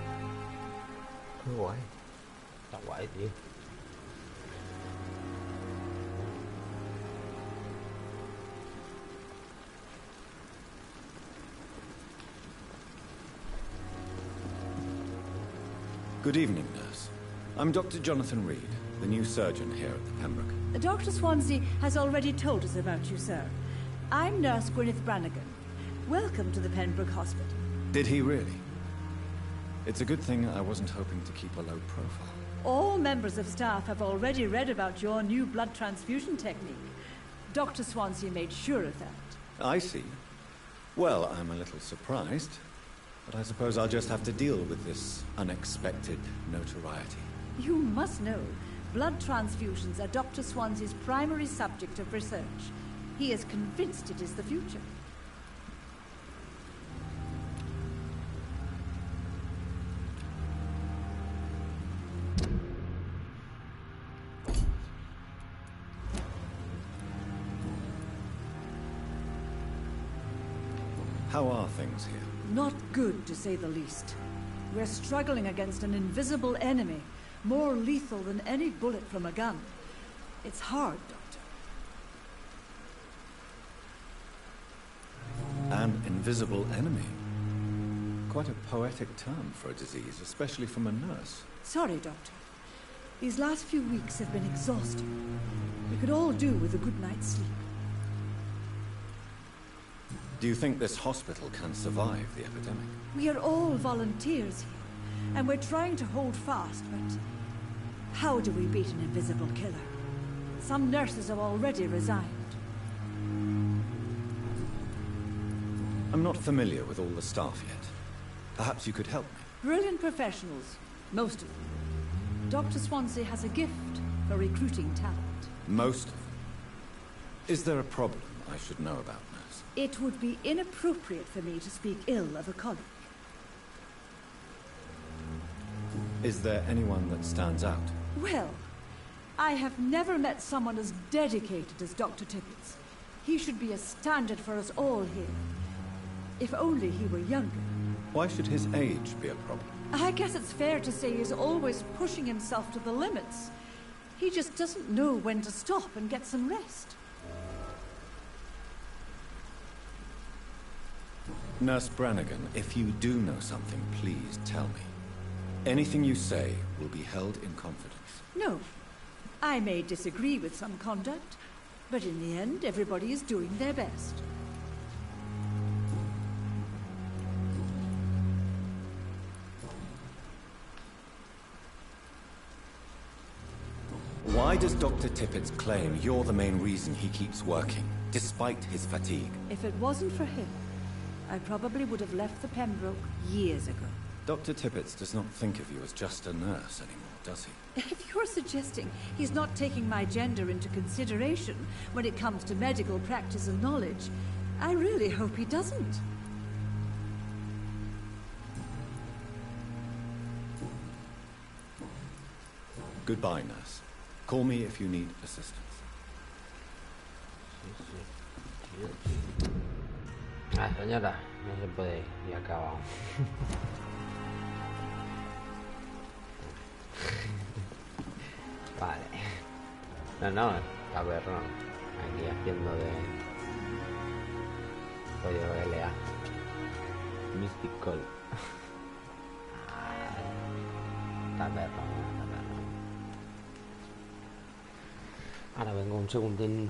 Qué guay. Está guay, tío.
Good evening, nurse. I'm Dr. Jonathan Reed, the new surgeon here at the Pembroke.
Dr. Swansea has already told us about you, sir. I'm Nurse Gwyneth Brannigan. Welcome to the Pembroke Hospital.
Did he really? It's a good thing I wasn't hoping to keep a low profile.
All members of staff have already read about your new blood transfusion technique. Dr. Swansea made sure of that.
I see. Well, I'm a little surprised, but I suppose I'll just have to deal with this unexpected notoriety.
You must know, blood transfusions are Dr. Swansea's primary subject of research. He is convinced it is the future.
How are things here?
Not good, to say the least. We're struggling against an invisible enemy, more lethal than any bullet from a gun. It's hard, Doctor.
An invisible enemy? Quite a poetic term for a disease, especially from a nurse.
Sorry, Doctor. These last few weeks have been exhausting. We could all do with a good night's sleep.
Do you think this hospital can survive the epidemic?
We are all volunteers here, and we're trying to hold fast, but how do we beat an invisible killer? Some nurses have already resigned.
I'm not familiar with all the staff yet. Perhaps you could help me.
Brilliant professionals, most of them. Dr. Swansea has a gift for recruiting talent.
Most of them? Is there a problem I should know about, nurse?
It would be inappropriate for me to speak ill of a colleague.
Is there anyone that stands out?
Well, I have never met someone as dedicated as Dr. Tippett. He should be a standard for us all here. If only he were younger.
Why should his age be a problem?
I guess it's fair to say he's always pushing himself to the limits. He just doesn't know when to stop and get some rest.
Nurse Brannigan, if you do know something, please tell me. Anything you say will be held in confidence.
No. I may disagree with some conduct, but in the end, everybody is doing their best.
Why does Dr. Tippett's claim you're the main reason he keeps working, despite his fatigue?
If it wasn't for him, I probably would have left the Pembroke years ago.
Dr. Tippett does not think of you as just a nurse anymore, does he?
If you're suggesting he's not taking my gender into consideration when it comes to medical practice and knowledge, I really hope he doesn't.
Goodbye, nurse. Call me if you need assistance.
Ah, señora, no se puede ir, y acabado. Vale. No, cabrón. Aquí haciendo de código LA. Mystical. Cabrón. Ahora vengo un segundín.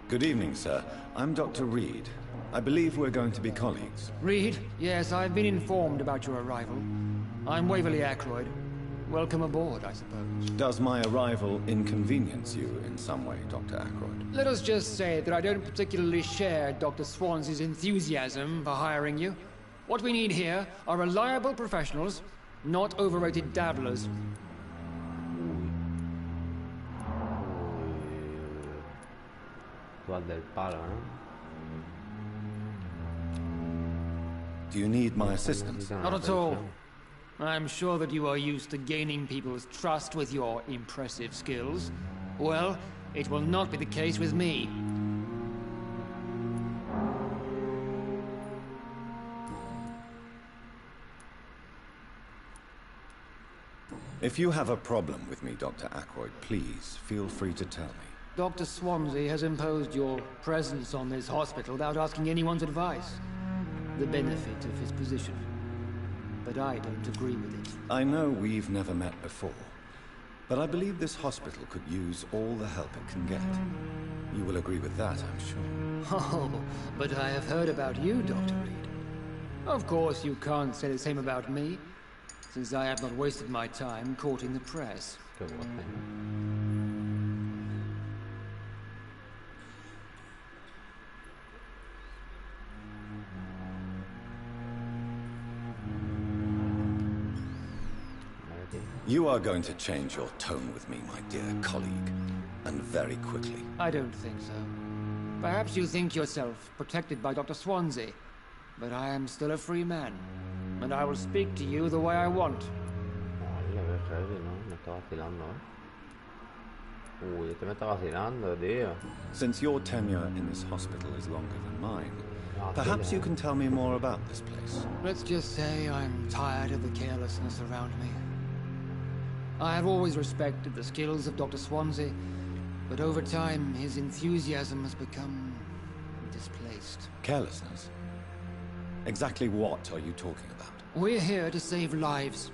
Good evening, sir. I'm Dr. Reed. I believe we're going to be colleagues.
Reed? Yes, I've been informed about your arrival. I'm Waverly Ackroyd. Welcome aboard, I suppose.
Does my arrival inconvenience you in some way, Dr. Ackroyd?
Let us just say that I don't particularly share Dr. Swansea's enthusiasm for hiring you. What we need here are reliable professionals, not overrated dabblers.
Del palo, ¿no?
Do you need my assistance?
Not at all. I'm sure that you are used to gaining people's trust with your impressive skills. Well, it will not be the case with me.
If you have a problem with me, Dr. Ackroyd, please feel free to tell me.
Dr. Swansea has imposed your presence on this hospital without asking anyone's advice. The benefit of his position. But I don't agree with it.
I know we've never met before, but I believe this hospital could use all the help it can get. You will agree with that, I'm sure.
Oh, but I have heard about you, Dr. Reed. Of course, you can't say the same about me, since I have not wasted my time courting the press.
You are going to change your tone with me, my dear colleague, and very quickly.
I don't think so. Perhaps you think yourself protected by Dr. Swansea, but I am still a free man, and I will speak to you the way I want.
Since your tenure in this hospital is longer than mine, perhaps you can tell me more about this place.
Let's just say I'm tired of the carelessness around me. I have always respected the skills of Dr. Swansea, but over time his enthusiasm has become displaced.
Carelessness? Exactly what are you talking about?
We're here to save lives.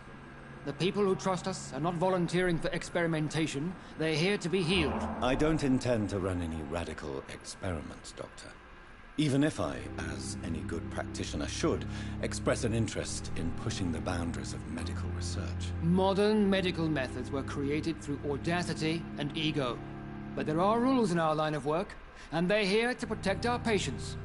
The people who trust us are not volunteering for experimentation. They're here to be healed.
I don't intend to run any radical experiments, Doctor. Even if I, as any good practitioner should, express an interest in pushing the boundaries of medical research.
Modern medical methods were created through audacity and ego. But there are rules in our line of work, and they're here to protect our patients.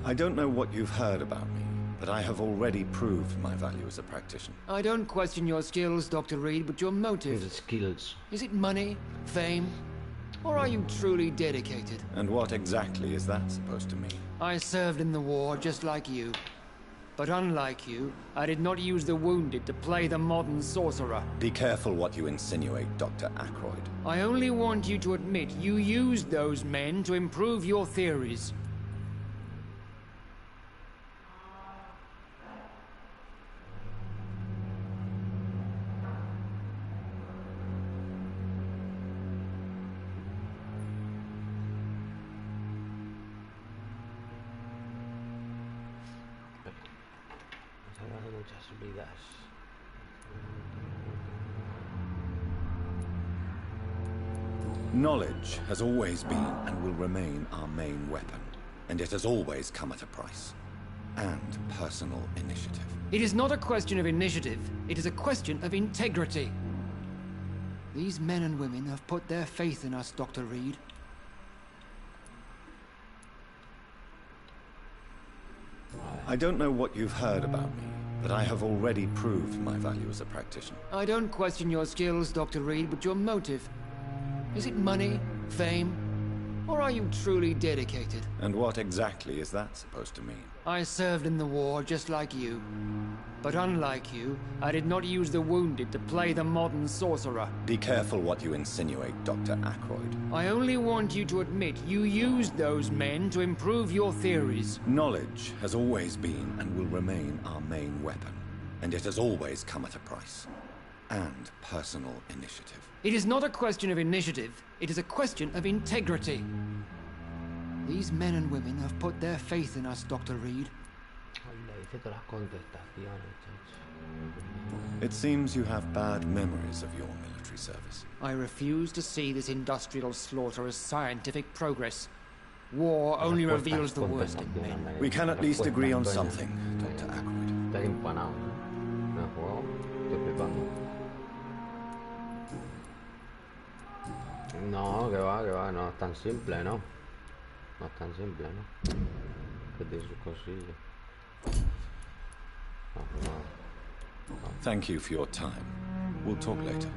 I don't know what you've heard about me, but I have already proved my value as a practitioner.
I don't question your skills, Dr. Reed, but your motive.
His skills.
Is it money, fame, or are you truly dedicated?
And what exactly is that supposed to mean?
I served in the war just like you. But unlike you, I did not use the wounded to play the modern sorcerer.
Be careful what you insinuate, Dr. Ackroyd.
I only want you to admit you used those men to improve your theories.
Knowledge has always been and will remain our main weapon, and it has always come at a price. And personal initiative.
It is not a question of initiative, it is a question of integrity. These men and women have put their faith in us, Dr. Reed.
I don't know what you've heard about me, but I have already proved my value as a practitioner.
I don't question your skills, Dr. Reed, but your motive. Is it money, fame, Or are you truly dedicated?
And what exactly is that supposed to mean?
I served in the war just like you. But unlike you, I did not use the wounded to play the modern sorcerer.
Be careful what you insinuate, Dr. Ackroyd.
I only want you to admit you used those men to improve your theories.
Knowledge has always been and will remain our main weapon. And it has always come at a price. And personal initiative.
It is not a question of initiative. It is a question of integrity. These men and women have put their faith in us, Dr. Reed.
It seems you have bad memories of your military service.
I refuse to see this industrial slaughter as scientific progress. War only reveals the worst in men.
We can at least agree on something, Dr. Ackroyd.
No, que va, no es tan simple, ¿no? No es tan simple, ¿no? Que tiene sus cosillas.
Thank you for your time. We'll talk later.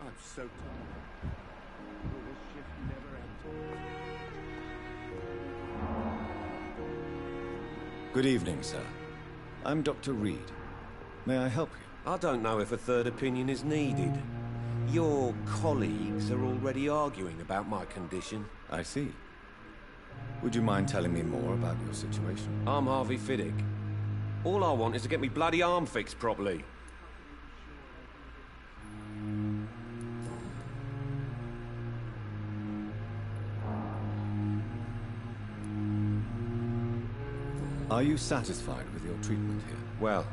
I'm so tired. Will this shift never end?
Good evening, sir. I'm Dr. Reed. May I help you?
I don't know if a third opinion is needed. Your colleagues are already arguing about my condition.
I see. Would you mind telling me more about your situation?
I'm Harvey Fiddick. All I want is to get me bloody arm fixed properly.
Are you satisfied with your treatment here?
Well,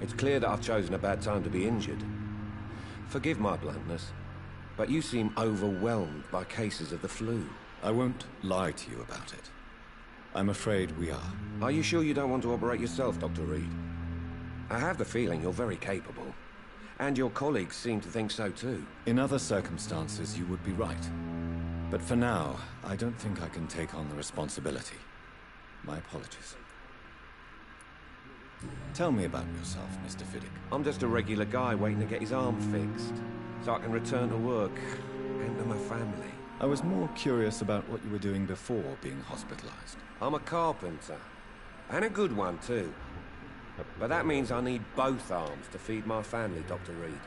it's clear that I've chosen a bad time to be injured. Forgive my bluntness, but you seem overwhelmed by cases of the flu.
I won't lie to you about it. I'm afraid we are.
Are you sure you don't want to operate yourself, Dr. Reed? I have the feeling you're very capable, and your colleagues seem to think so too.
In other circumstances, you would be right. But for now, I don't think I can take on the responsibility. My apologies. Tell me about yourself, Mr. Fiddick.
I'm just a regular guy waiting to get his arm fixed, so I can return to work and to my family.
I was more curious about what you were doing before being hospitalized.
I'm a carpenter, and a good one too. But that means I need both arms to feed my family, Dr. Reed.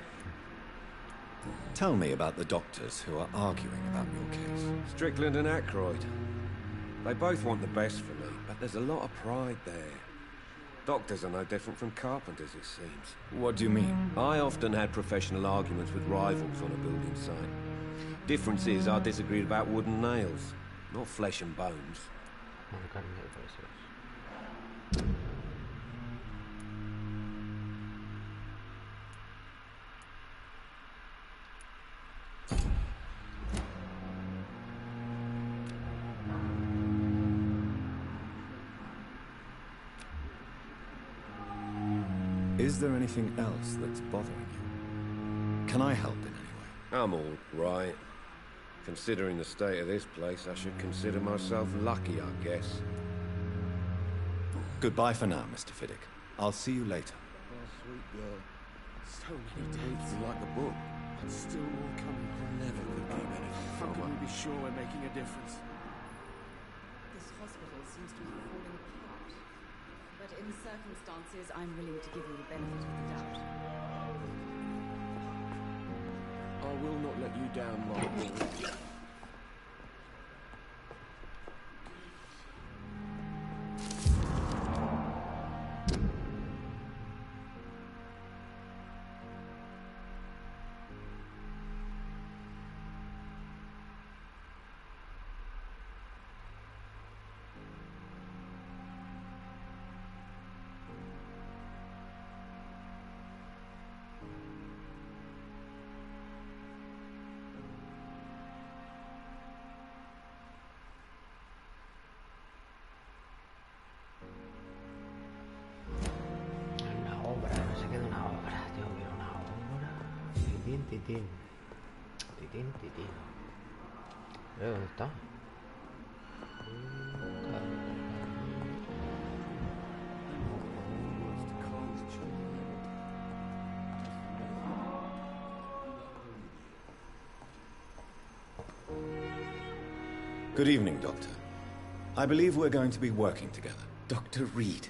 Tell me about the doctors who are arguing about your case.
Strickland and Ackroyd. They both want the best for me, but there's a lot of pride there. Doctors are no different from carpenters, it seems.
What do you mean?
I often had professional arguments with rivals on a building site. Difference is I disagreed about wooden nails, not flesh and bones.
Is there anything else that's bothering you? Can I help in any way?
I'm all right. Considering the state of this place, I should consider myself lucky, I guess.
Goodbye for now, Mr. Fiddick. I'll see you later.
Oh, sweet girl. So many dates like a book, but still more coming. Never could keep anything from her. How can we be sure we're making a difference?
This hospital seems to be falling apart. But in circumstances, I'm willing to give you the benefit of the doubt.
I will not let you down, my boy.
Titín. ¿Dónde está?
Good evening, Doctor. I believe we're going to be working together.
Dr. Reed.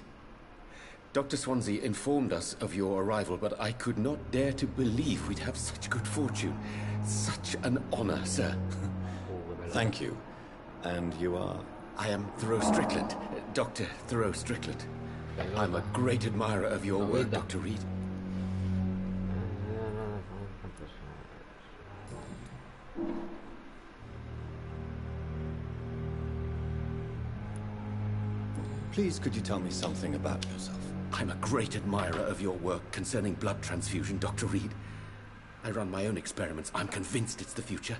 Dr. Swansea informed us of your arrival, but I could not dare to believe we'd have such good fortune. Such an honor, sir.
Thank you. And you are?
I am Thoreau Strickland, Dr. Thoreau Strickland. I'm a great admirer of your work, Dr. Reed.
Please, could you tell me something about yourself?
I'm a great admirer of your work concerning blood transfusion, Dr. Reed. I run my own experiments. I'm convinced it's the future.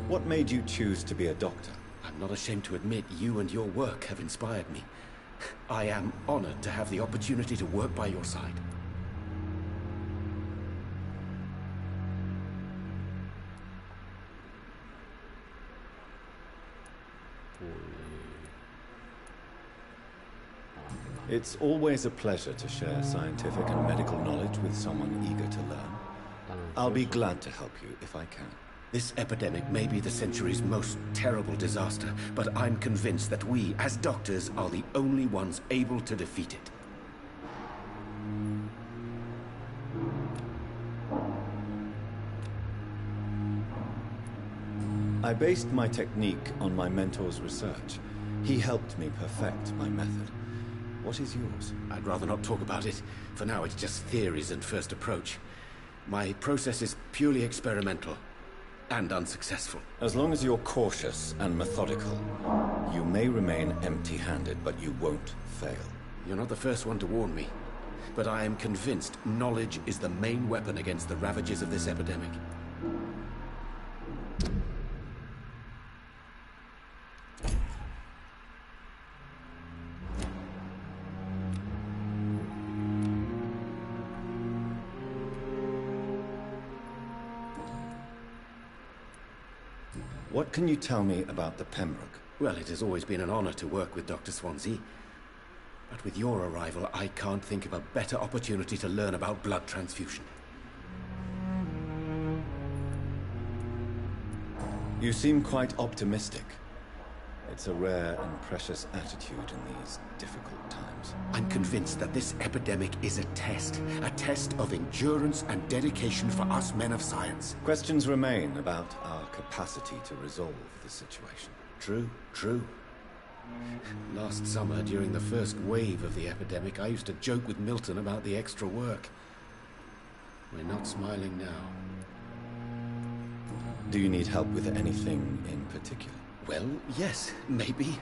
What made you choose to be a doctor?
I'm not ashamed to admit you and your work have inspired me. I am honored to have the opportunity to work by your side.
It's always a pleasure to share scientific and medical knowledge with someone eager to learn. I'll be glad to help you if I can.
This epidemic may be the century's most terrible disaster, but I'm convinced that we, as doctors, are the only ones able to defeat it.
I based my technique on my mentor's research. He helped me perfect my method. What is yours?
I'd rather not talk about it. For now, it's just theories and first approach. My process is purely experimental. And unsuccessful.
As long as you're cautious and methodical, you may remain empty-handed, but you won't fail.
You're not the first one to warn me. But I am convinced knowledge is the main weapon against the ravages of this epidemic.
What can you tell me about the Pembroke?
Well, it has always been an honor to work with Dr. Swansea. But with your arrival, I can't think of a better opportunity to learn about blood transfusion.
You seem quite optimistic. It's a rare and precious attitude in these difficult times.
I'm convinced that this epidemic is a test of endurance and dedication for us men of science.
Questions remain about our capacity to resolve the situation.
True. Last summer, during the first wave of the epidemic, I used to joke with Milton about the extra work. We're not smiling now.
Do you need help with anything in particular?
Well, yes, maybe.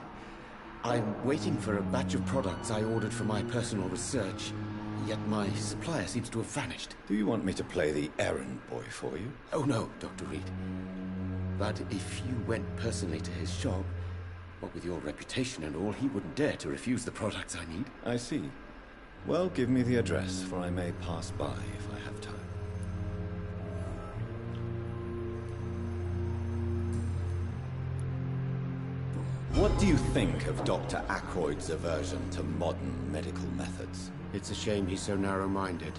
I'm waiting for a batch of products I ordered for my personal research, yet my supplier seems to have vanished.
Do you want me to play the errand boy for you?
Oh no, Dr. Reed. But if you went personally to his shop, what with your reputation and all, he wouldn't dare to refuse the products I need.
I see. Well, give me the address, for I may pass by if I have time. What do you think of Dr. Ackroyd's aversion to modern medical methods?
It's a shame he's so narrow-minded.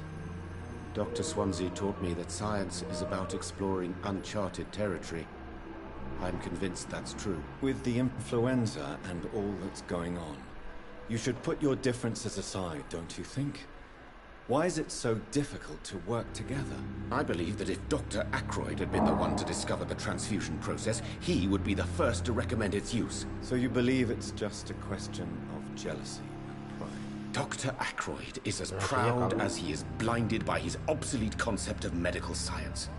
Dr. Swansea taught me that science is about exploring uncharted territory. I'm convinced that's true.
With the influenza and all that's going on, you should put your differences aside, don't you think? Why is it so difficult to work together?
I believe that if Dr. Ackroyd had been the one to discover the transfusion process, he would be the first to recommend its use.
So you believe it's just a question of jealousy and pride?
Dr. Ackroyd is as proud as he is blinded by his obsolete concept of medical science.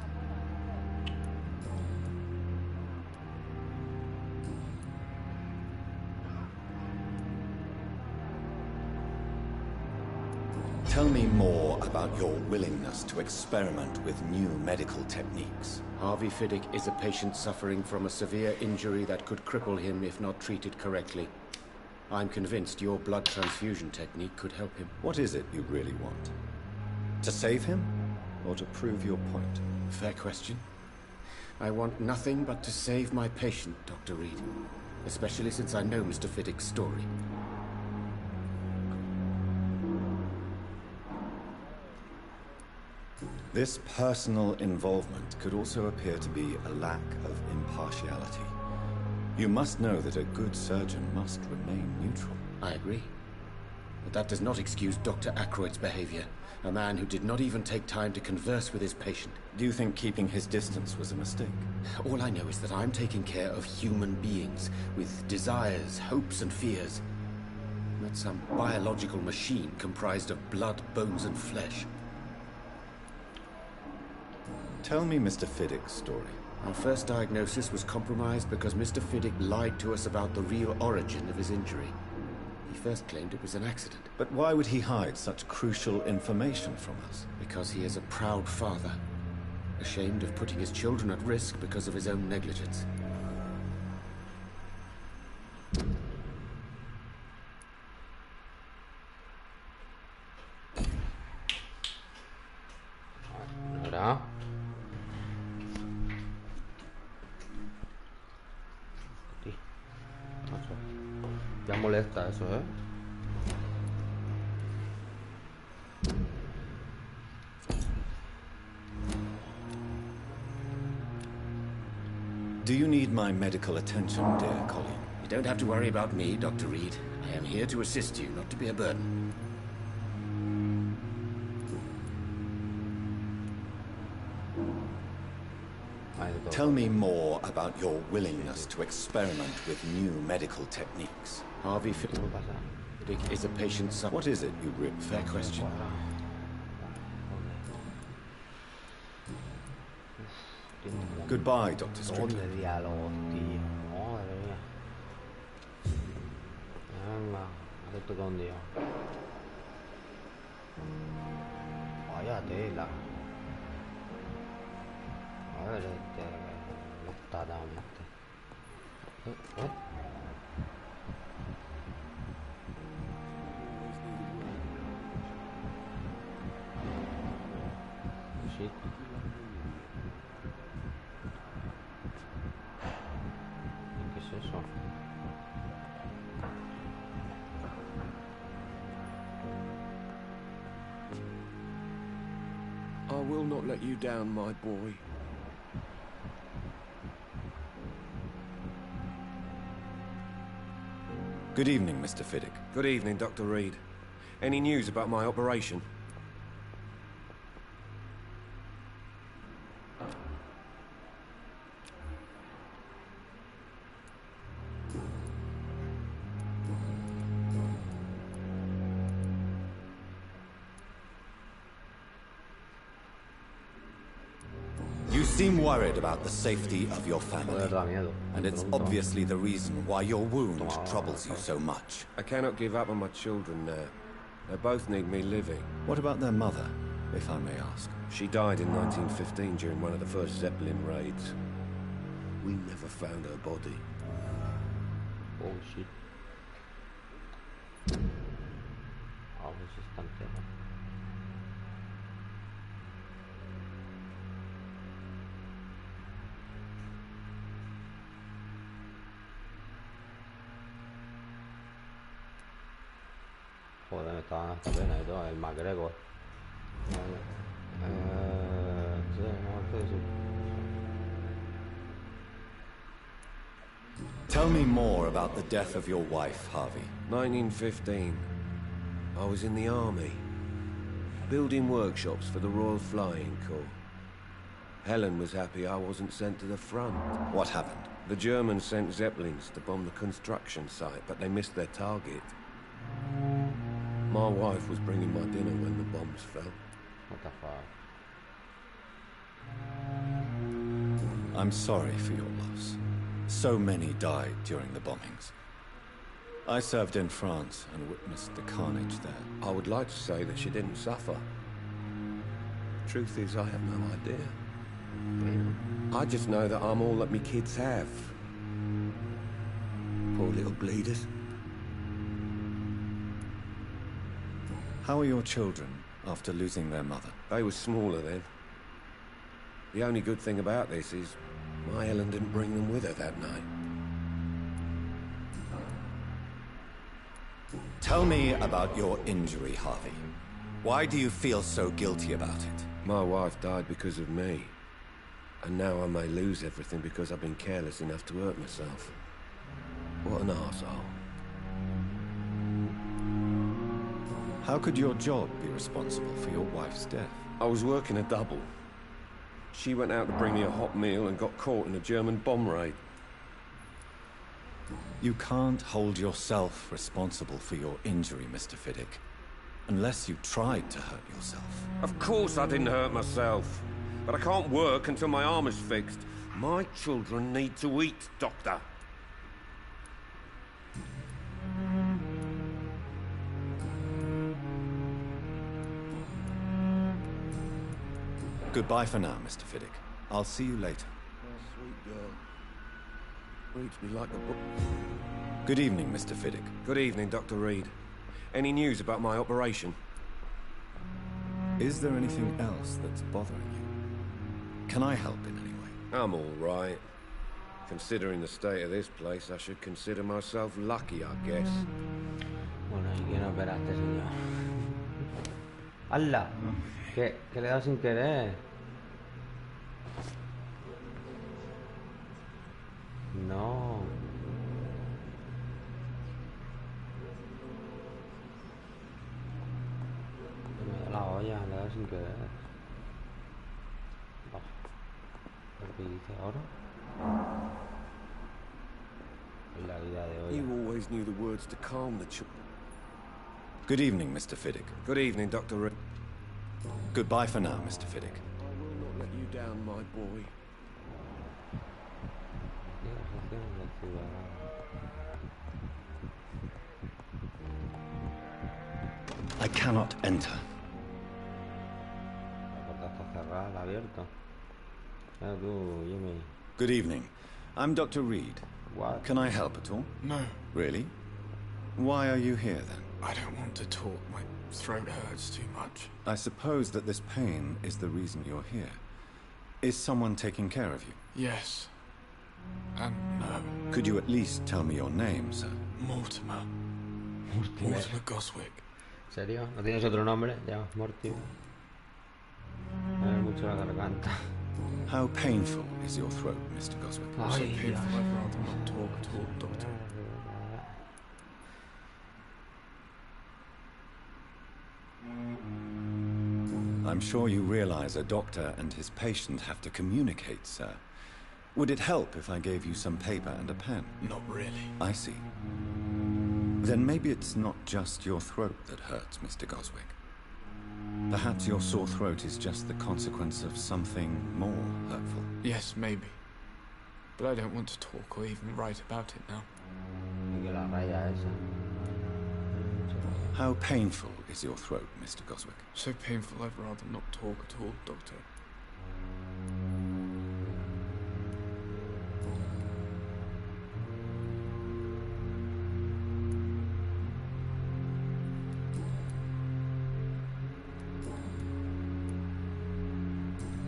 Tell me more about your willingness to experiment with new medical techniques.
Harvey Fiddick is a patient suffering from a severe injury that could cripple him if not treated correctly. I'm convinced your blood transfusion technique could help him.
What is it you really want? To save him? Or to prove your point?
Fair question. I want nothing but to save my patient, Dr. Reed. Especially since I know Mr. Fiddick's story.
This personal involvement could also appear to be a lack of impartiality. You must know that a good surgeon must remain neutral.
I agree. But that does not excuse Dr. Aykroyd's behavior. A man who did not even take time to converse with his patient.
Do you think keeping his distance was a mistake?
All I know is that I'm taking care of human beings with desires, hopes, and fears. Not some biological machine comprised of blood, bones, and flesh.
Tell me Mr. Fiddick's story.
Our first diagnosis was compromised because Mr. Fiddick lied to us about the real origin of his injury. He first claimed it was an accident.
But why would he hide such crucial information from us?
Because he is a proud father, ashamed of putting his children at risk because of his own negligence.
¿Verdad? Ya molesta eso, ¿eh?
Do you need my medical attention, dear Colleen?
You don't have to worry about me, Dr. Reed. I am here to assist you, not to be a burden.
Tell me more about your willingness to experiment with new medical techniques.
Harvey Fiddick is a patient son.
What is it you really...
Fair question.
Goodbye, Dr. Strickland.
Vaya tela. A ver, no está tan Shit. ¿Qué es eso?
I will not let you down, my boy.
Good evening, Mr. Fiddick.
Good evening, Dr. Reed. Any news about my operation?
You seem worried about the safety of your family. And it's obviously the reason why your wound troubles you so much.
I cannot give up on my children now. They both need me living.
What about their mother, if I may ask?
She died in 1915 during one of the first Zeppelin raids. We never found her body.
Oh shit. A veces tan tema. Joder, me está dando hasta pena y todo, el MacGregor.
Tell me more about the death of your wife, Harvey.
1915. I was in the army, building workshops for the Royal Flying Corps. Helen was happy I wasn't sent to the front.
What happened?
The Germans sent Zeppelins to bomb the construction site, but they missed their target. My wife was bringing my dinner when the bombs fell.
What the fuck?
I'm sorry for your loss. So many died during the bombings. I served in France and witnessed the carnage there.
I would like to say that she didn't suffer. Truth is, I have no idea. I just know that I'm all that me kids have. Poor little bleeders.
How are your children after losing their mother?
They were smaller then. The only good thing about this is my Helen didn't bring them with her that night.
Tell me about your injury, Harvey. Why do you feel so guilty about it?
My wife died because of me. And now I may lose everything because I've been careless enough to hurt myself. What an arsehole.
How could your job be responsible for your wife's death?
I was working a double. She went out to bring me a hot meal and got caught in a German bomb raid.
You can't hold yourself responsible for your injury, Mr. Fiddick. Unless you tried to hurt yourself.
Of course I didn't hurt myself. But I can't work until my arm is fixed. My children need to eat, Doctor.
Goodbye for now, Mr. Fiddick. I'll see you later.
Sweet girl. Reads me like a book.
Good evening, Mr. Fiddick.
Good evening, Dr. Reed. Any news about my operation?
Is there anything else that's bothering you? Can I help in any way?
I'm all right. Considering the state of this place, I should consider myself lucky, I guess.
Bueno, ¿y quién opera a este señor? ¡Hala! Que le he dado sin querer. No. Me da la olla, le he dado sin querer. ¿Qué dice ahora? En la vida de hoy.
You always knew the words to calm the children.
Good evening, Mr. Fiddick.
Good evening, Dr. Reed.
Goodbye for now, Mr. Fiddick.
I will not let you down, my boy.
I cannot enter.
La puerta está cerrada, abierto. Tú, Jimmy.
Good evening. I'm Dr. Reed.
What?
Can I help at all?
No.
Really? Why are you here then?
I don't want to talk. My throat hurts too much.
I suppose that this pain is the reason you're here. Is someone taking care of you?
Yes. And no.
Could you at least tell me your name, sir?
Mortimer.
Mortimer.
Mortimer Goswick.
¿En serio? ¿No tienes otro nombre? Ya, Mortimer. Me duele mucho la garganta.
How painful is your throat, Mr. Goswick?
So painful, I'd rather not talk at all, Doctor.
I'm sure you realize a doctor and his patient have to communicate, sir. Would it help if I gave you some paper and a pen?
Not really.
I see. Then maybe it's not just your throat that hurts, Mr. Goswick. Perhaps your sore throat is just the consequence of something more hurtful.
Yes, maybe. But I don't want to talk or even write about it now.
How painful is your throat, Mr. Goswick?
So painful, I'd rather not talk at all, Doctor.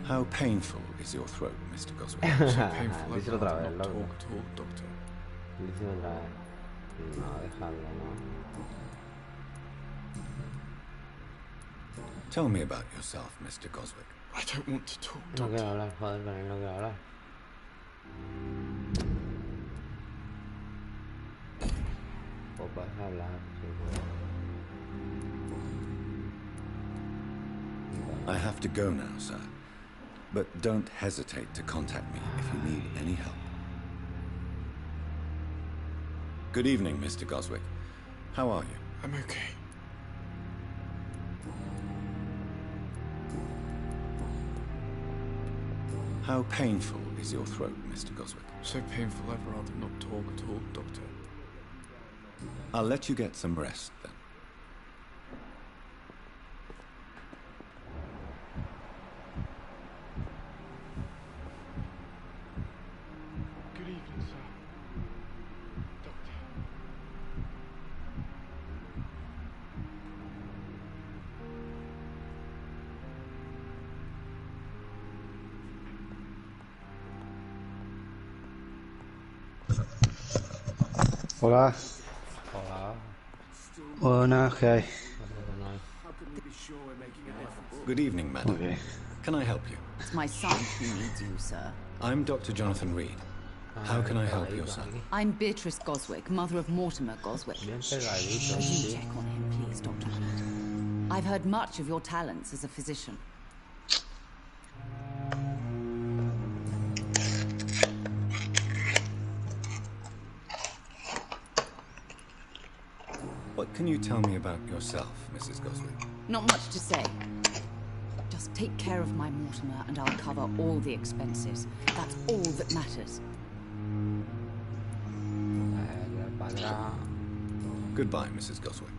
How painful is your throat, Mr. Goswick?
So painful, I'd rather not talk at all, Doctor.
Díselo otra vez. No, dejadlo, no.
Tell me about yourself, Mr. Goswick.
I don't want to talk,
No
Doctor.
quiero hablar, joder, con él no quiero hablar. O puedes hablar, sí.
I have to go now, sir. But don't hesitate to contact me if you need any help. Good evening, Mr. Goswick. How are you?
I'm okay.
How painful is your throat, Mr. Goswick?
So painful, I'd rather not talk at all, Doctor.
I'll let you get some rest, then.
Good evening, sir. Doctor.
Hola.
Hola.
Buenas, ¿qué hay?
Good evening, madam.
Okay.
Can I help you?
It's my son who needs you, sir.
I'm Dr. Jonathan Reed. How can I help your son?
I'm Beatrice Goswick, mother of Mortimer Goswick. Could you check on him, please, Dr. Reed? I've heard much of your talents as a physician.
What can you tell me about yourself, Mrs. Goswick?
Not much to say. Just take care of my Mortimer and I'll cover all the expenses. That's all that matters.
Goodbye, Mrs. Goswick.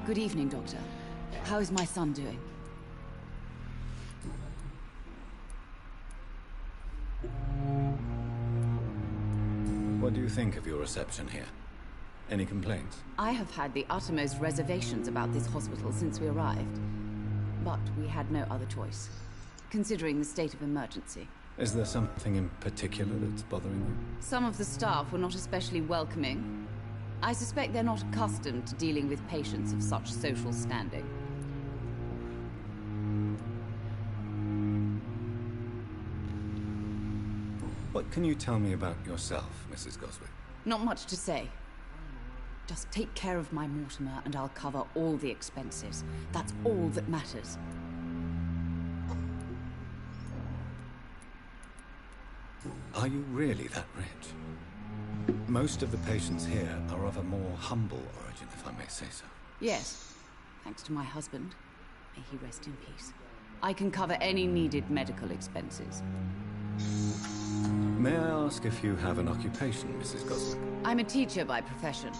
Good evening, Doctor. How is my son doing?
What do you think of your reception here? Any complaints?
I have had the uttermost reservations about this hospital since we arrived. But we had no other choice, considering the state of emergency.
Is there something in particular that's bothering you?
Some of the staff were not especially welcoming. I suspect they're not accustomed to dealing with patients of such social standing.
What can you tell me about yourself, Mrs. Goswick?
Not much to say. Just take care of my Mortimer and I'll cover all the expenses. That's all that matters.
Are you really that rich? Most of the patients here are of a more humble origin, if I may say so.
Yes, thanks to my husband. May he rest in peace. I can cover any needed medical expenses.
May I ask if you have an occupation, Mrs. Goswick?
I'm a teacher by profession.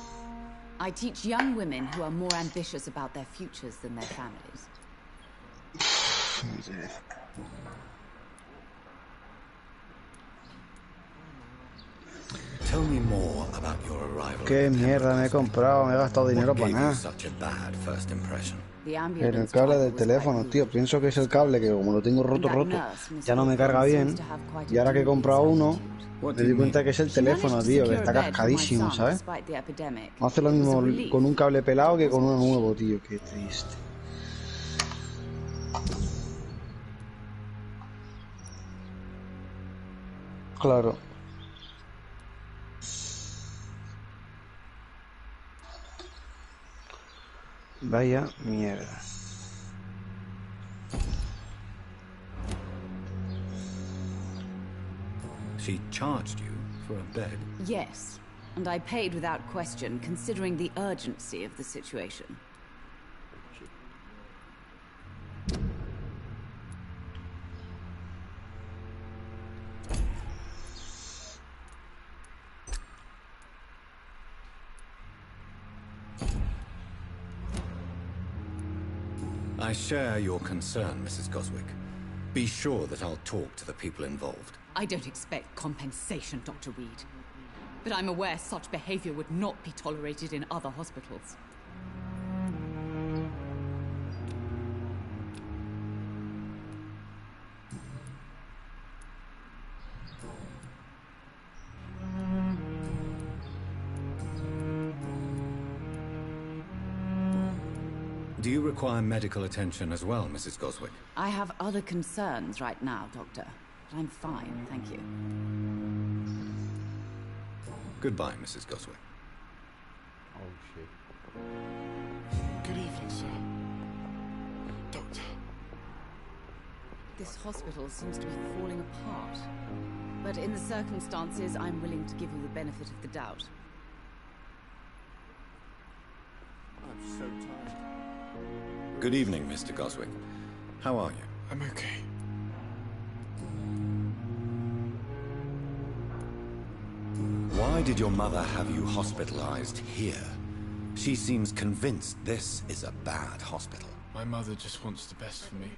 I teach young women who are more ambitious about their futures than their families.
Tell me more about your arrival.
Qué mierda me he comprado, me he gastado dinero para nada.
Such a bad first impression.
Pero el cable del teléfono, tío, pienso que es el cable que como lo tengo roto, ya no me carga bien. Y ahora que he comprado uno, me doy cuenta que es el teléfono, tío, que está cascadísimo, ¿sabes? No hace lo mismo con un cable pelado que con uno nuevo, tío, qué triste. Claro. Vaya mierda.
She charged you for a bed?
Yes, and I paid without question, considering the urgency of the situation.
I share your concern, Mrs. Goswick. Be sure that I'll talk to the people involved.
I don't expect compensation, Dr. Reed. But I'm aware such behavior would not be tolerated in other hospitals.
Do you require medical attention as well, Mrs. Goswick?
I have other concerns right now, Doctor. But I'm fine, thank you.
Goodbye, Mrs. Goswick.
Oh, shit.
Good evening, sir. Doctor.
This hospital seems to be falling apart. But in the circumstances, I'm willing to give you the benefit of the doubt.
I'm so tired.
Good evening, Mr. Goswick. How are you?
I'm okay.
Why did your mother have you hospitalized here? She seems convinced this is a bad hospital.
My mother just wants the best for me.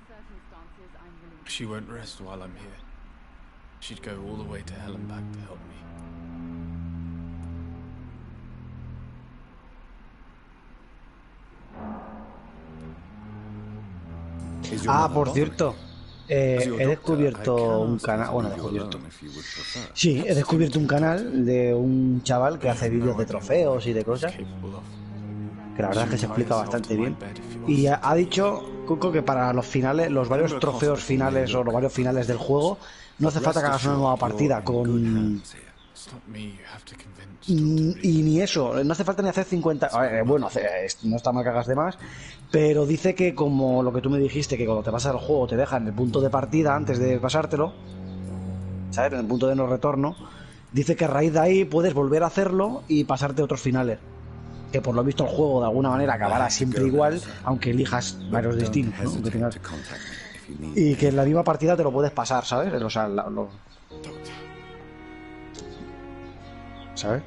She won't rest while I'm here. She'd go all the way to hell and back to help me.
Ah, por cierto, he descubierto un canal. Bueno, sí, he descubierto un canal de un chaval que hace vídeos de trofeos y de cosas. Que la verdad es que se explica bastante bien. Y ha dicho Cuco que para los finales, los varios trofeos finales o los varios finales del juego, no hace falta que hagas una nueva partida con... Y ni eso, no hace falta ni hacer 50... bueno, no está mal que hagas de más, pero dice que como lo que tú me dijiste, que cuando te pasas el juego te dejan el punto de partida antes de pasártelo, ¿sabes? En el punto de no retorno, dice que a raíz de ahí puedes volver a hacerlo y pasarte otros finales. Que por lo visto el juego de alguna manera acabará siempre igual, aunque elijas varios destinos, ¿no? Aunque tengas... Y que en la misma partida te lo puedes pasar, ¿sabes? O sea, ¿sabes?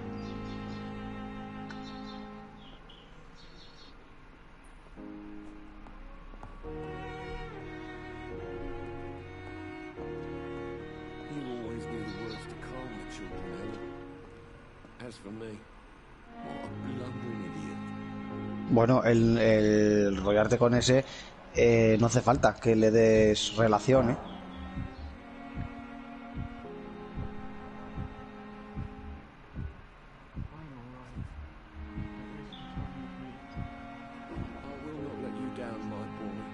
You always knew the words to calm the children, Helen. As for me, what a blundering idiot.
Bueno, el rollarte con ese no hace falta que le des relación, ¿eh?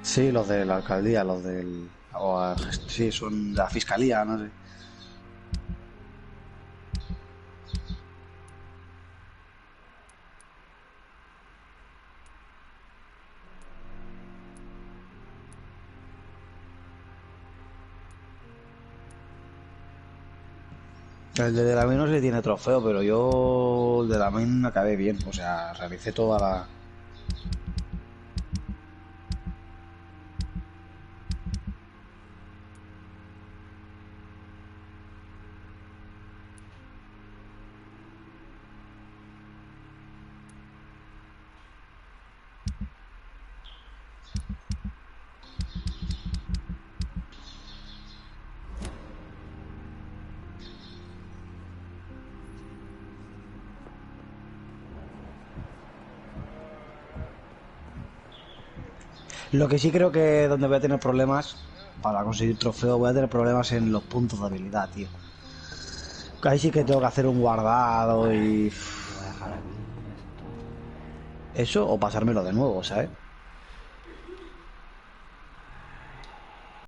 Sí, los de la alcaldía, los del... sí, son de la fiscalía, no sé. El de la main no sé si tiene trofeo, pero yo el de la main acabé bien, o sea, realicé toda la... Lo que sí creo que donde voy a tener problemas para conseguir trofeo, voy a tener problemas en los puntos de habilidad, tío. Ahí sí que tengo que hacer un guardado y... Eso o pasármelo de nuevo, ¿sabes?